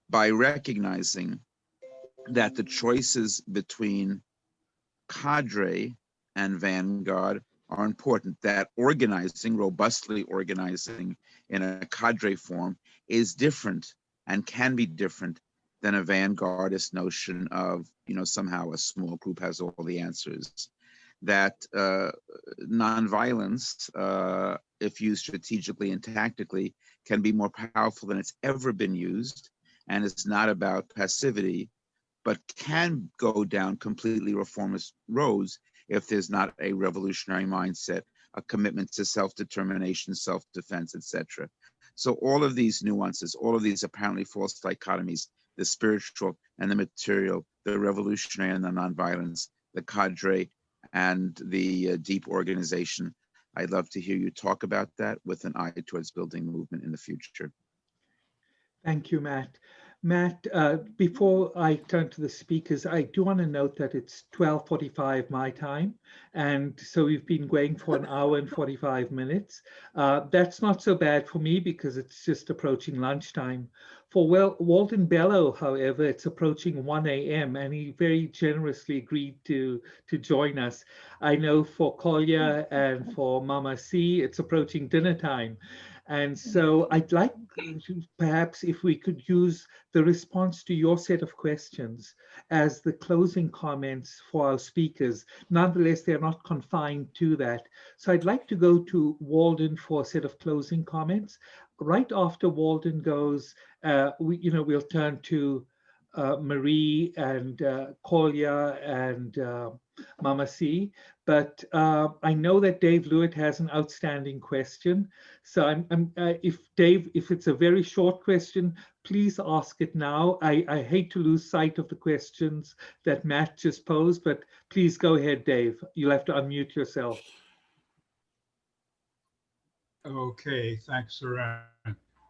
[SPEAKER 8] by recognizing that the choices between cadre and vanguard are important, that organizing, robustly organizing in a cadre form is different and can be different than a vanguardist notion of, you know, somehow a small group has all the answers. That nonviolence, if used strategically and tactically, can be more powerful than it's ever been used, and it's not about passivity, but can go down completely reformist roads if there's not a revolutionary mindset, a commitment to self-determination, self-defense, etc. So all of these nuances, all of these apparently false dichotomies, the spiritual and the material, the revolutionary and the nonviolence, the cadre and the deep organization. I'd love to hear you talk about that with an eye towards building movement in the future.
[SPEAKER 1] Thank you, Matt. Matt, before I turn to the speakers, I do want to note that it's 12:45 my time. And so we've been going for an hour and 45 minutes. That's not so bad for me because it's just approaching lunchtime. For Walden Bello, however, it's approaching 1 a.m. and he very generously agreed to join us. I know for Kolya and for Mama C, it's approaching dinner time. And so I'd like to, perhaps if we could use the response to your set of questions as the closing comments for our speakers. Nonetheless, they're not confined to that. So I'd like to go to Walden for a set of closing comments. Right after Walden goes, we'll turn to Marie and Kolya and Mama C. But I know that Dave Lewitt has an outstanding question. So if it's a very short question, please ask it now. I hate to lose sight of the questions that Matt just posed, but please go ahead, Dave. You'll have to unmute yourself.
[SPEAKER 9] Okay, thanks, Saran.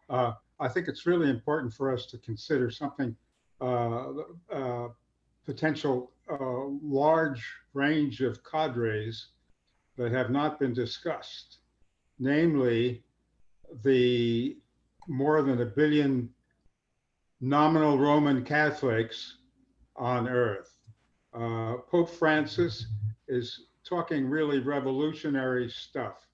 [SPEAKER 9] I think it's really important for us to consider something, potential large range of cadres that have not been discussed, namely the more than 1 billion nominal Roman Catholics on earth. Pope Francis is talking really revolutionary stuff.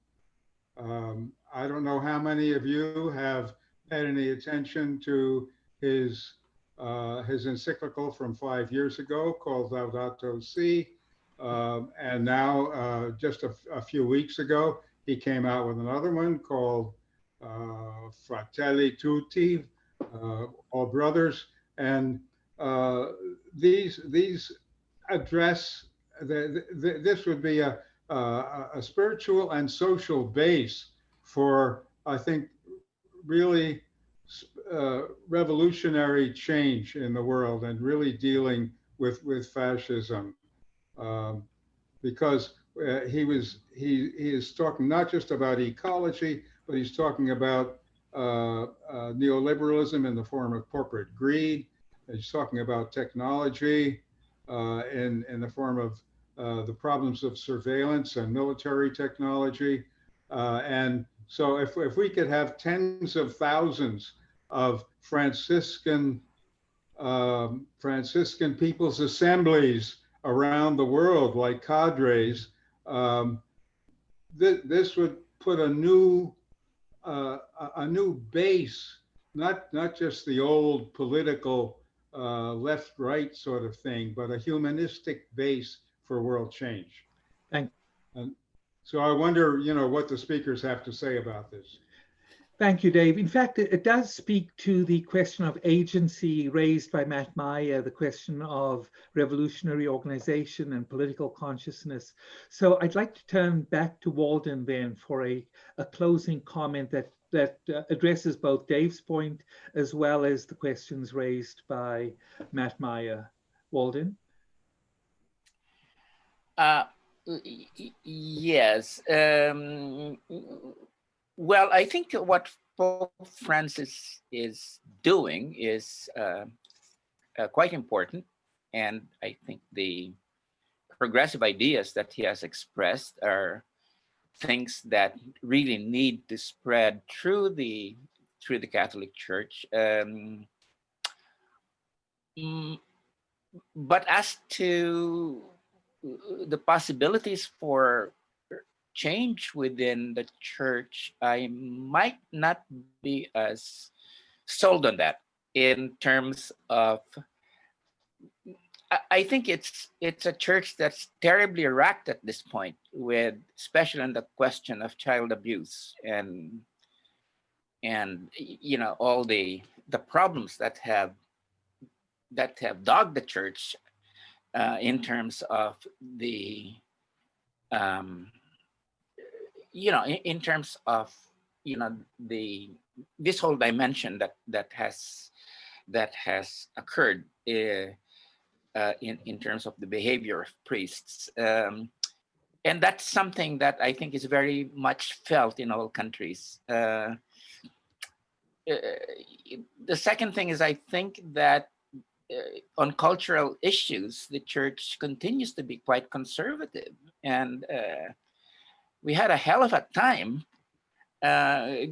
[SPEAKER 9] I don't know how many of you have paid any attention to his encyclical from 5 years ago called Laudato Si. And now, just a few weeks ago, he came out with another one called Fratelli Tutti, all brothers. And these address, this would be a spiritual and social base for, I think, really revolutionary change in the world and really dealing with fascism, because he is talking not just about ecology, but he's talking about neoliberalism in the form of corporate greed. He's talking about technology in the form of the problems of surveillance and military technology. And so if we could have tens of thousands of Franciscan people's assemblies around the world, like cadres, this would put a new base, not just the old political left-right sort of thing, but a humanistic base for world change.
[SPEAKER 1] Thank
[SPEAKER 9] you. And so I wonder, what the speakers have to say about this.
[SPEAKER 1] Thank you, Dave. In fact, it does speak to the question of agency raised by Matt Meyer, the question of revolutionary organization and political consciousness. So I'd like to turn back to Walden then for a closing comment that addresses both Dave's point as well as the questions raised by Matt Meyer. Walden?
[SPEAKER 6] Yes. Well, I think what Pope Francis is doing is quite important. And I think the progressive ideas that he has expressed are things that really need to spread through the Catholic Church. But as to the possibilities for change within the church, I might not be as sold on that in terms of, I think it's a church that's terribly wrecked at this point, with especially on the question of child abuse and all the problems that have dogged the church in terms of the in terms of this whole dimension that has occurred in terms of the behavior of priests, and that's something that I think is very much felt in all countries. the second thing is, I think that on cultural issues, the church continues to be quite conservative, and we had a hell of a time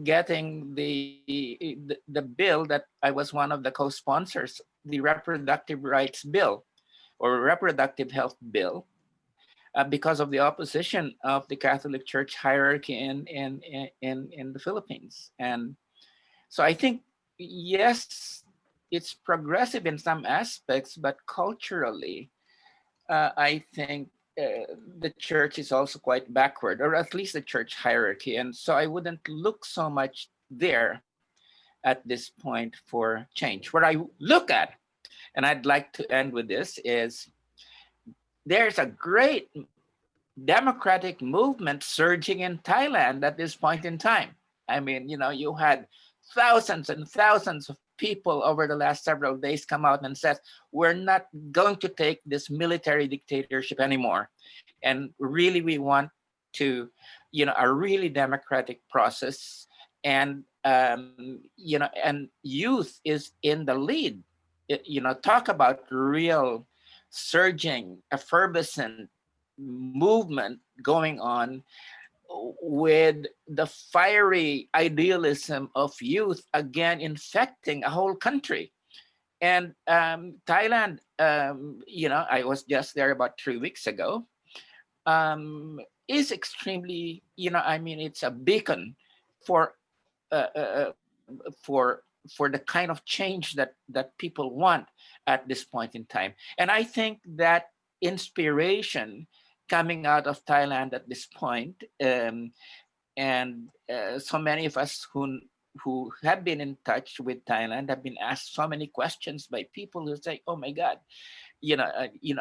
[SPEAKER 6] getting the bill that I was one of the co-sponsors, the reproductive rights bill or reproductive health bill, because of the opposition of the Catholic Church hierarchy in the Philippines. And so I think, yes, it's progressive in some aspects, but culturally, I think the church is also quite backward, or at least the church hierarchy. And so I wouldn't look so much there at this point for change. What I look at, and I'd like to end with this, is there's a great democratic movement surging in Thailand at this point in time. I mean, you know, you had thousands and thousands of people over the last several days come out and said, we're not going to take this military dictatorship anymore. And really, we want to, you know, a really democratic process. And, you know, and youth is in the lead. You know, talk about real surging, effervescent movement going on with the fiery idealism of youth again infecting a whole country. And Thailand, you know, I was just there about 3 weeks ago, is extremely, you know, I mean, it's a beacon for for the kind of change that people want at this point in time. And I think that inspiration coming out of Thailand at this point, and so many of us who have been in touch with Thailand have been asked so many questions by people who say, "Oh my God, you know,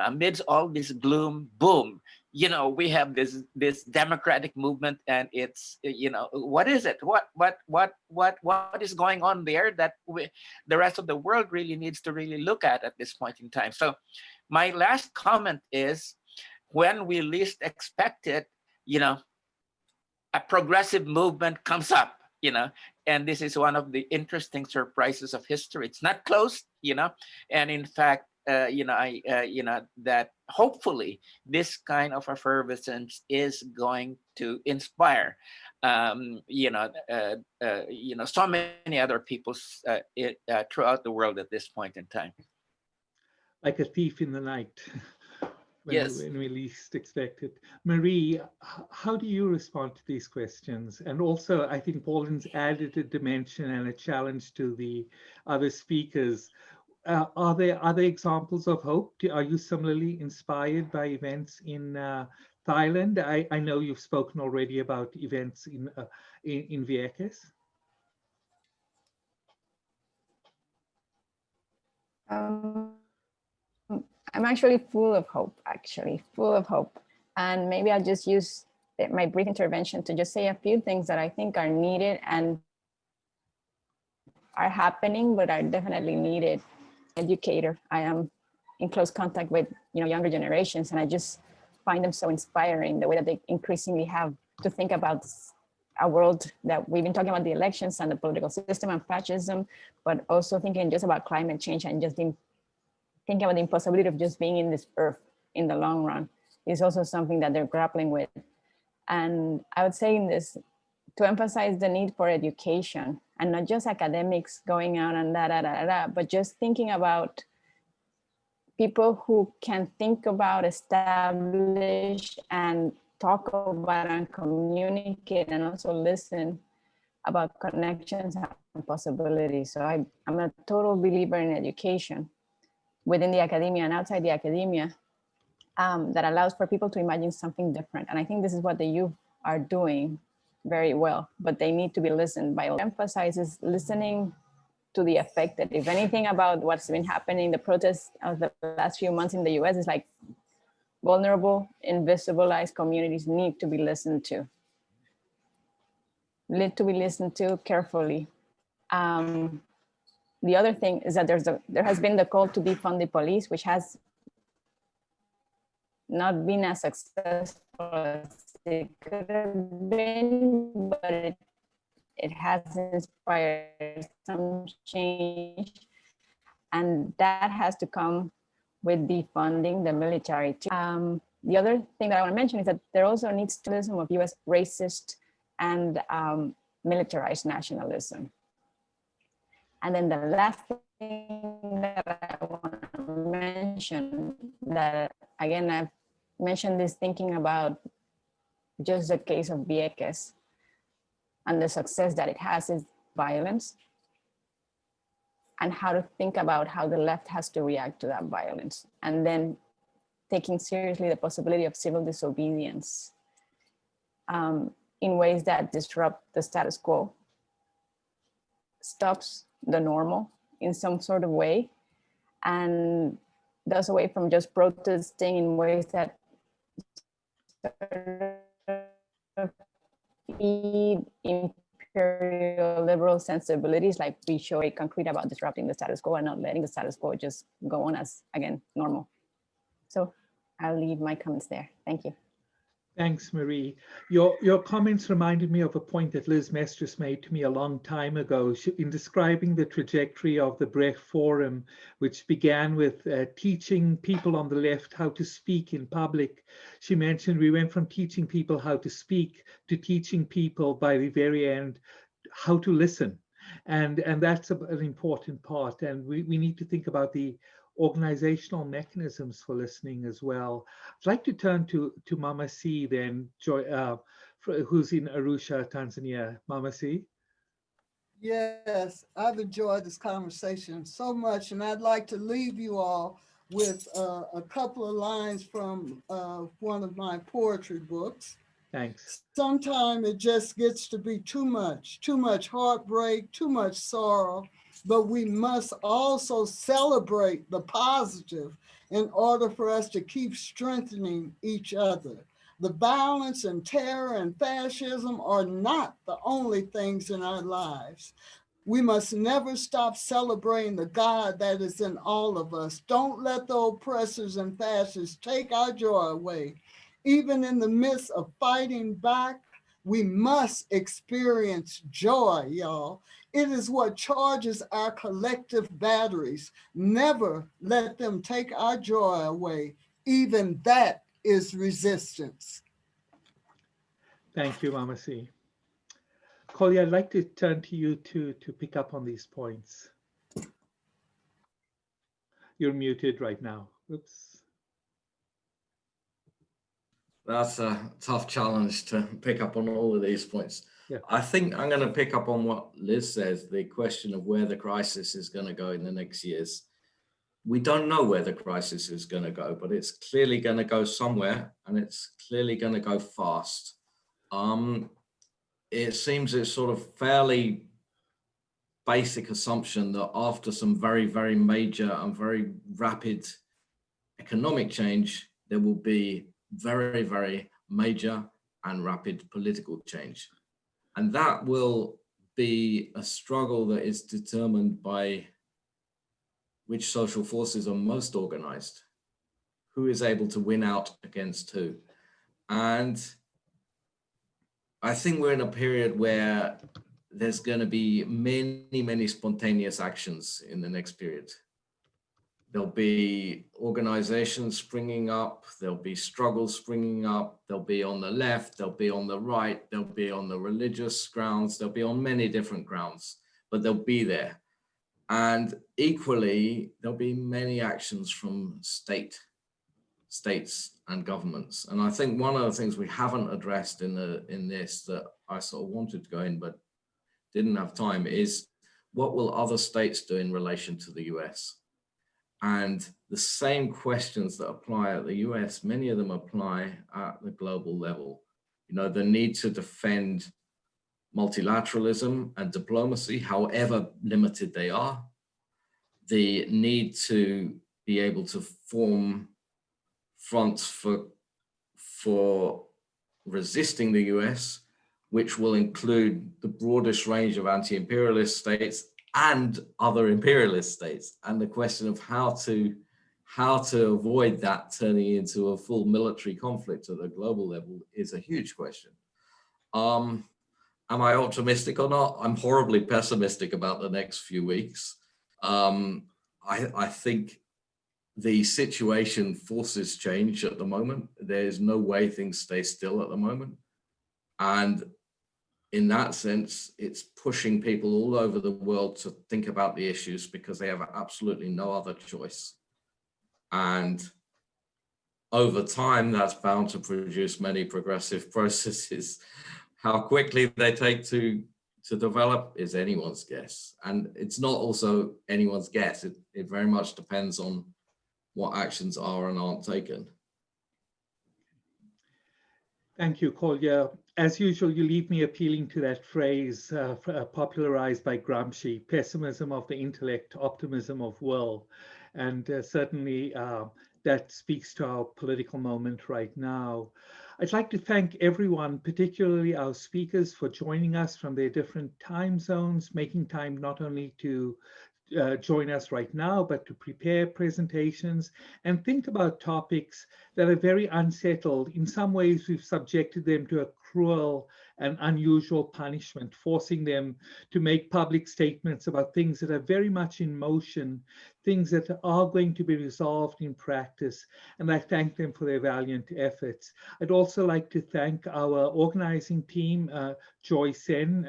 [SPEAKER 6] amidst all this gloom, boom, you know, we have this democratic movement, and it's, you know, what is it? What is going on there that the rest of the world really needs to really look at this point in time?" So, my last comment is, when we least expect it, you know, a progressive movement comes up, you know, and this is one of the interesting surprises of history. It's not closed, you know, and in fact, you know, you know, that hopefully this kind of effervescence is going to inspire, you know, so many other people throughout the world at this point in time.
[SPEAKER 1] Like a thief in the night.
[SPEAKER 6] Yes.
[SPEAKER 1] When we least expect it. Marie, how do you respond to these questions? And also, I think Walden's added a dimension and a challenge to the other speakers. Are there other examples of hope? Are you similarly inspired by events in Thailand? I know you've spoken already about events in Vieques.
[SPEAKER 3] I'm actually full of hope, And maybe I'll just use my brief intervention to just say a few things that I think are needed and are happening, but are definitely needed. Educator, I am in close contact with, you know, younger generations, and I just find them so inspiring, the way that they increasingly have to think about a world that we've been talking about, the elections and the political system and fascism, but also thinking just about climate change and just thinking about the impossibility of just being in this earth in the long run is also something that they're grappling with. And I would say in this, to emphasize the need for education, and not just academics going out and but just thinking about people who can think about, establish, and talk about and communicate, and also listen about connections and possibilities. So I'm a total believer in education within the academia and outside the academia, that allows for people to imagine something different. And I think this is what the youth are doing very well, but they need to be listened by. Emphasizes listening to the affected. If anything about what's been happening, the protests of the last few months in the US is like vulnerable, invisibilized communities need to be listened to. Need to be listened to carefully. The other thing is that there has been the call to defund the police, which has not been as successful as it could have been, but it has inspired some change, and that has to come with defunding the military too. The other thing that I want to mention is that there also needs to be some of US racist and militarized nationalism. And then the last thing that I want to mention, that again, I've mentioned this thinking about just the case of Vieques and the success that it has is violence, and how to think about how the left has to react to that violence, and then taking seriously the possibility of civil disobedience in ways that disrupt the status quo, stops the normal in some sort of way, and does away from just protesting in ways that feed imperial liberal sensibilities, like we show a concrete about disrupting the status quo and not letting the status quo just go on as, again, normal. So I'll leave my comments there. Thank you.
[SPEAKER 1] Thanks, Marie. Your comments reminded me of a point that Liz Mestris made to me a long time ago in describing the trajectory of the Brecht Forum, which began with teaching people on the left how to speak in public. She mentioned we went from teaching people how to speak to teaching people by the very end how to listen. And that's an important part. And we need to think about the organizational mechanisms for listening as well. I'd like to turn to Mama C then, who's in Arusha, Tanzania. Mama C.
[SPEAKER 5] Yes, I've enjoyed this conversation so much, and I'd like to leave you all with a couple of lines from one of my poetry books.
[SPEAKER 1] Thanks.
[SPEAKER 5] Sometimes it just gets to be too much heartbreak, too much sorrow, but we must also celebrate the positive in order for us to keep strengthening each other. The violence and terror and fascism are not the only things in our lives. We must never stop celebrating the God that is in all of us. Don't let the oppressors and fascists take our joy away. Even in the midst of fighting back, we must experience joy, y'all. It is what charges our collective batteries. Never let them take our joy away. Even that is resistance.
[SPEAKER 1] Thank you, Mama C. Kolya, I'd like to turn to you to pick up on these points. You're muted right now. Oops.
[SPEAKER 4] That's a tough challenge to pick up on all of these points. Yeah. I think I'm going to pick up on what Liz says, the question of where the crisis is going to go in the next years. We don't know where the crisis is going to go, but it's clearly going to go somewhere, and it's clearly going to go fast. It seems it's sort of fairly basic assumption that after some very, very major and very rapid economic change, there will be very, very major and rapid political change. And that will be a struggle that is determined by which social forces are most organized, who is able to win out against who. And I think we're in a period where there's going to be many, many spontaneous actions in the next period. There'll be organizations springing up, there'll be struggles springing up, they'll be on the left, they'll be on the right, they'll be on the religious grounds, they'll be on many different grounds, but they'll be there. And equally, there'll be many actions from states and governments. And I think one of the things we haven't addressed in this that I sort of wanted to go in, but didn't have time, is what will other states do in relation to the US? And the same questions that apply at the US, many of them apply at the global level. You know, the need to defend multilateralism and diplomacy, however limited they are, the need to be able to form fronts for resisting the US, which will include the broadest range of anti-imperialist states and other imperialist states, and the question of how to avoid that turning into a full military conflict at a global level is a huge question. Am I optimistic or not? I'm horribly pessimistic about the next few weeks. I think the situation forces change at the moment. There's no way things stay still at the moment. And in that sense, it's pushing people all over the world to think about the issues because they have absolutely no other choice. And over time, that's bound to produce many progressive processes. How quickly they take to develop is anyone's guess. And it's not also anyone's guess. It very much depends on what actions are and aren't taken.
[SPEAKER 1] Thank you, Kolya. As usual, you leave me appealing to that phrase popularized by Gramsci, pessimism of the intellect, optimism of will. And certainly that speaks to our political moment right now. I'd like to thank everyone, particularly our speakers, for joining us from their different time zones, making time not only to join us right now, but to prepare presentations and think about topics that are very unsettled. In some ways, we've subjected them to a cruel and unusual punishment, forcing them to make public statements about things that are very much in motion, things that are going to be resolved in practice. And I thank them for their valiant efforts. I'd also like to thank our organizing team, Joy Sen,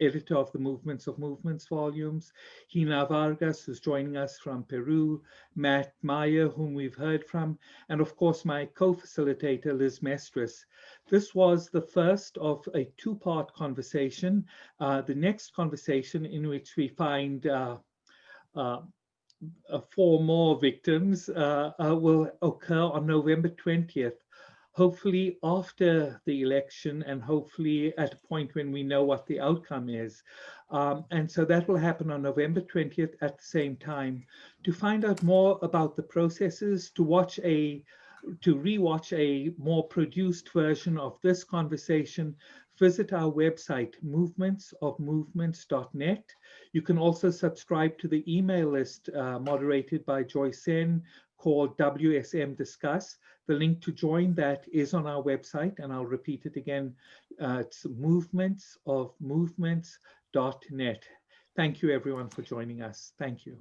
[SPEAKER 1] editor of the Movements of Movements volumes, Hina Vargas, who's joining us from Peru, Matt Meyer, whom we've heard from, and of course, my co-facilitator, Liz Mestris. This was the first of a two-part conversation. The next conversation, in which we find 4 more victims, will occur on November 20th, hopefully after the election and hopefully at a point when we know what the outcome is. And so that will happen on November 20th at the same time. To find out more about the processes, to rewatch a more produced version of this conversation, visit our website, movementsofmovements.net. You can also subscribe to the email list moderated by Joy Sen called WSM Discuss. The link to join that is on our website, and I'll repeat it again. It's movementsofmovements.net. Thank you, everyone, for joining us. Thank you.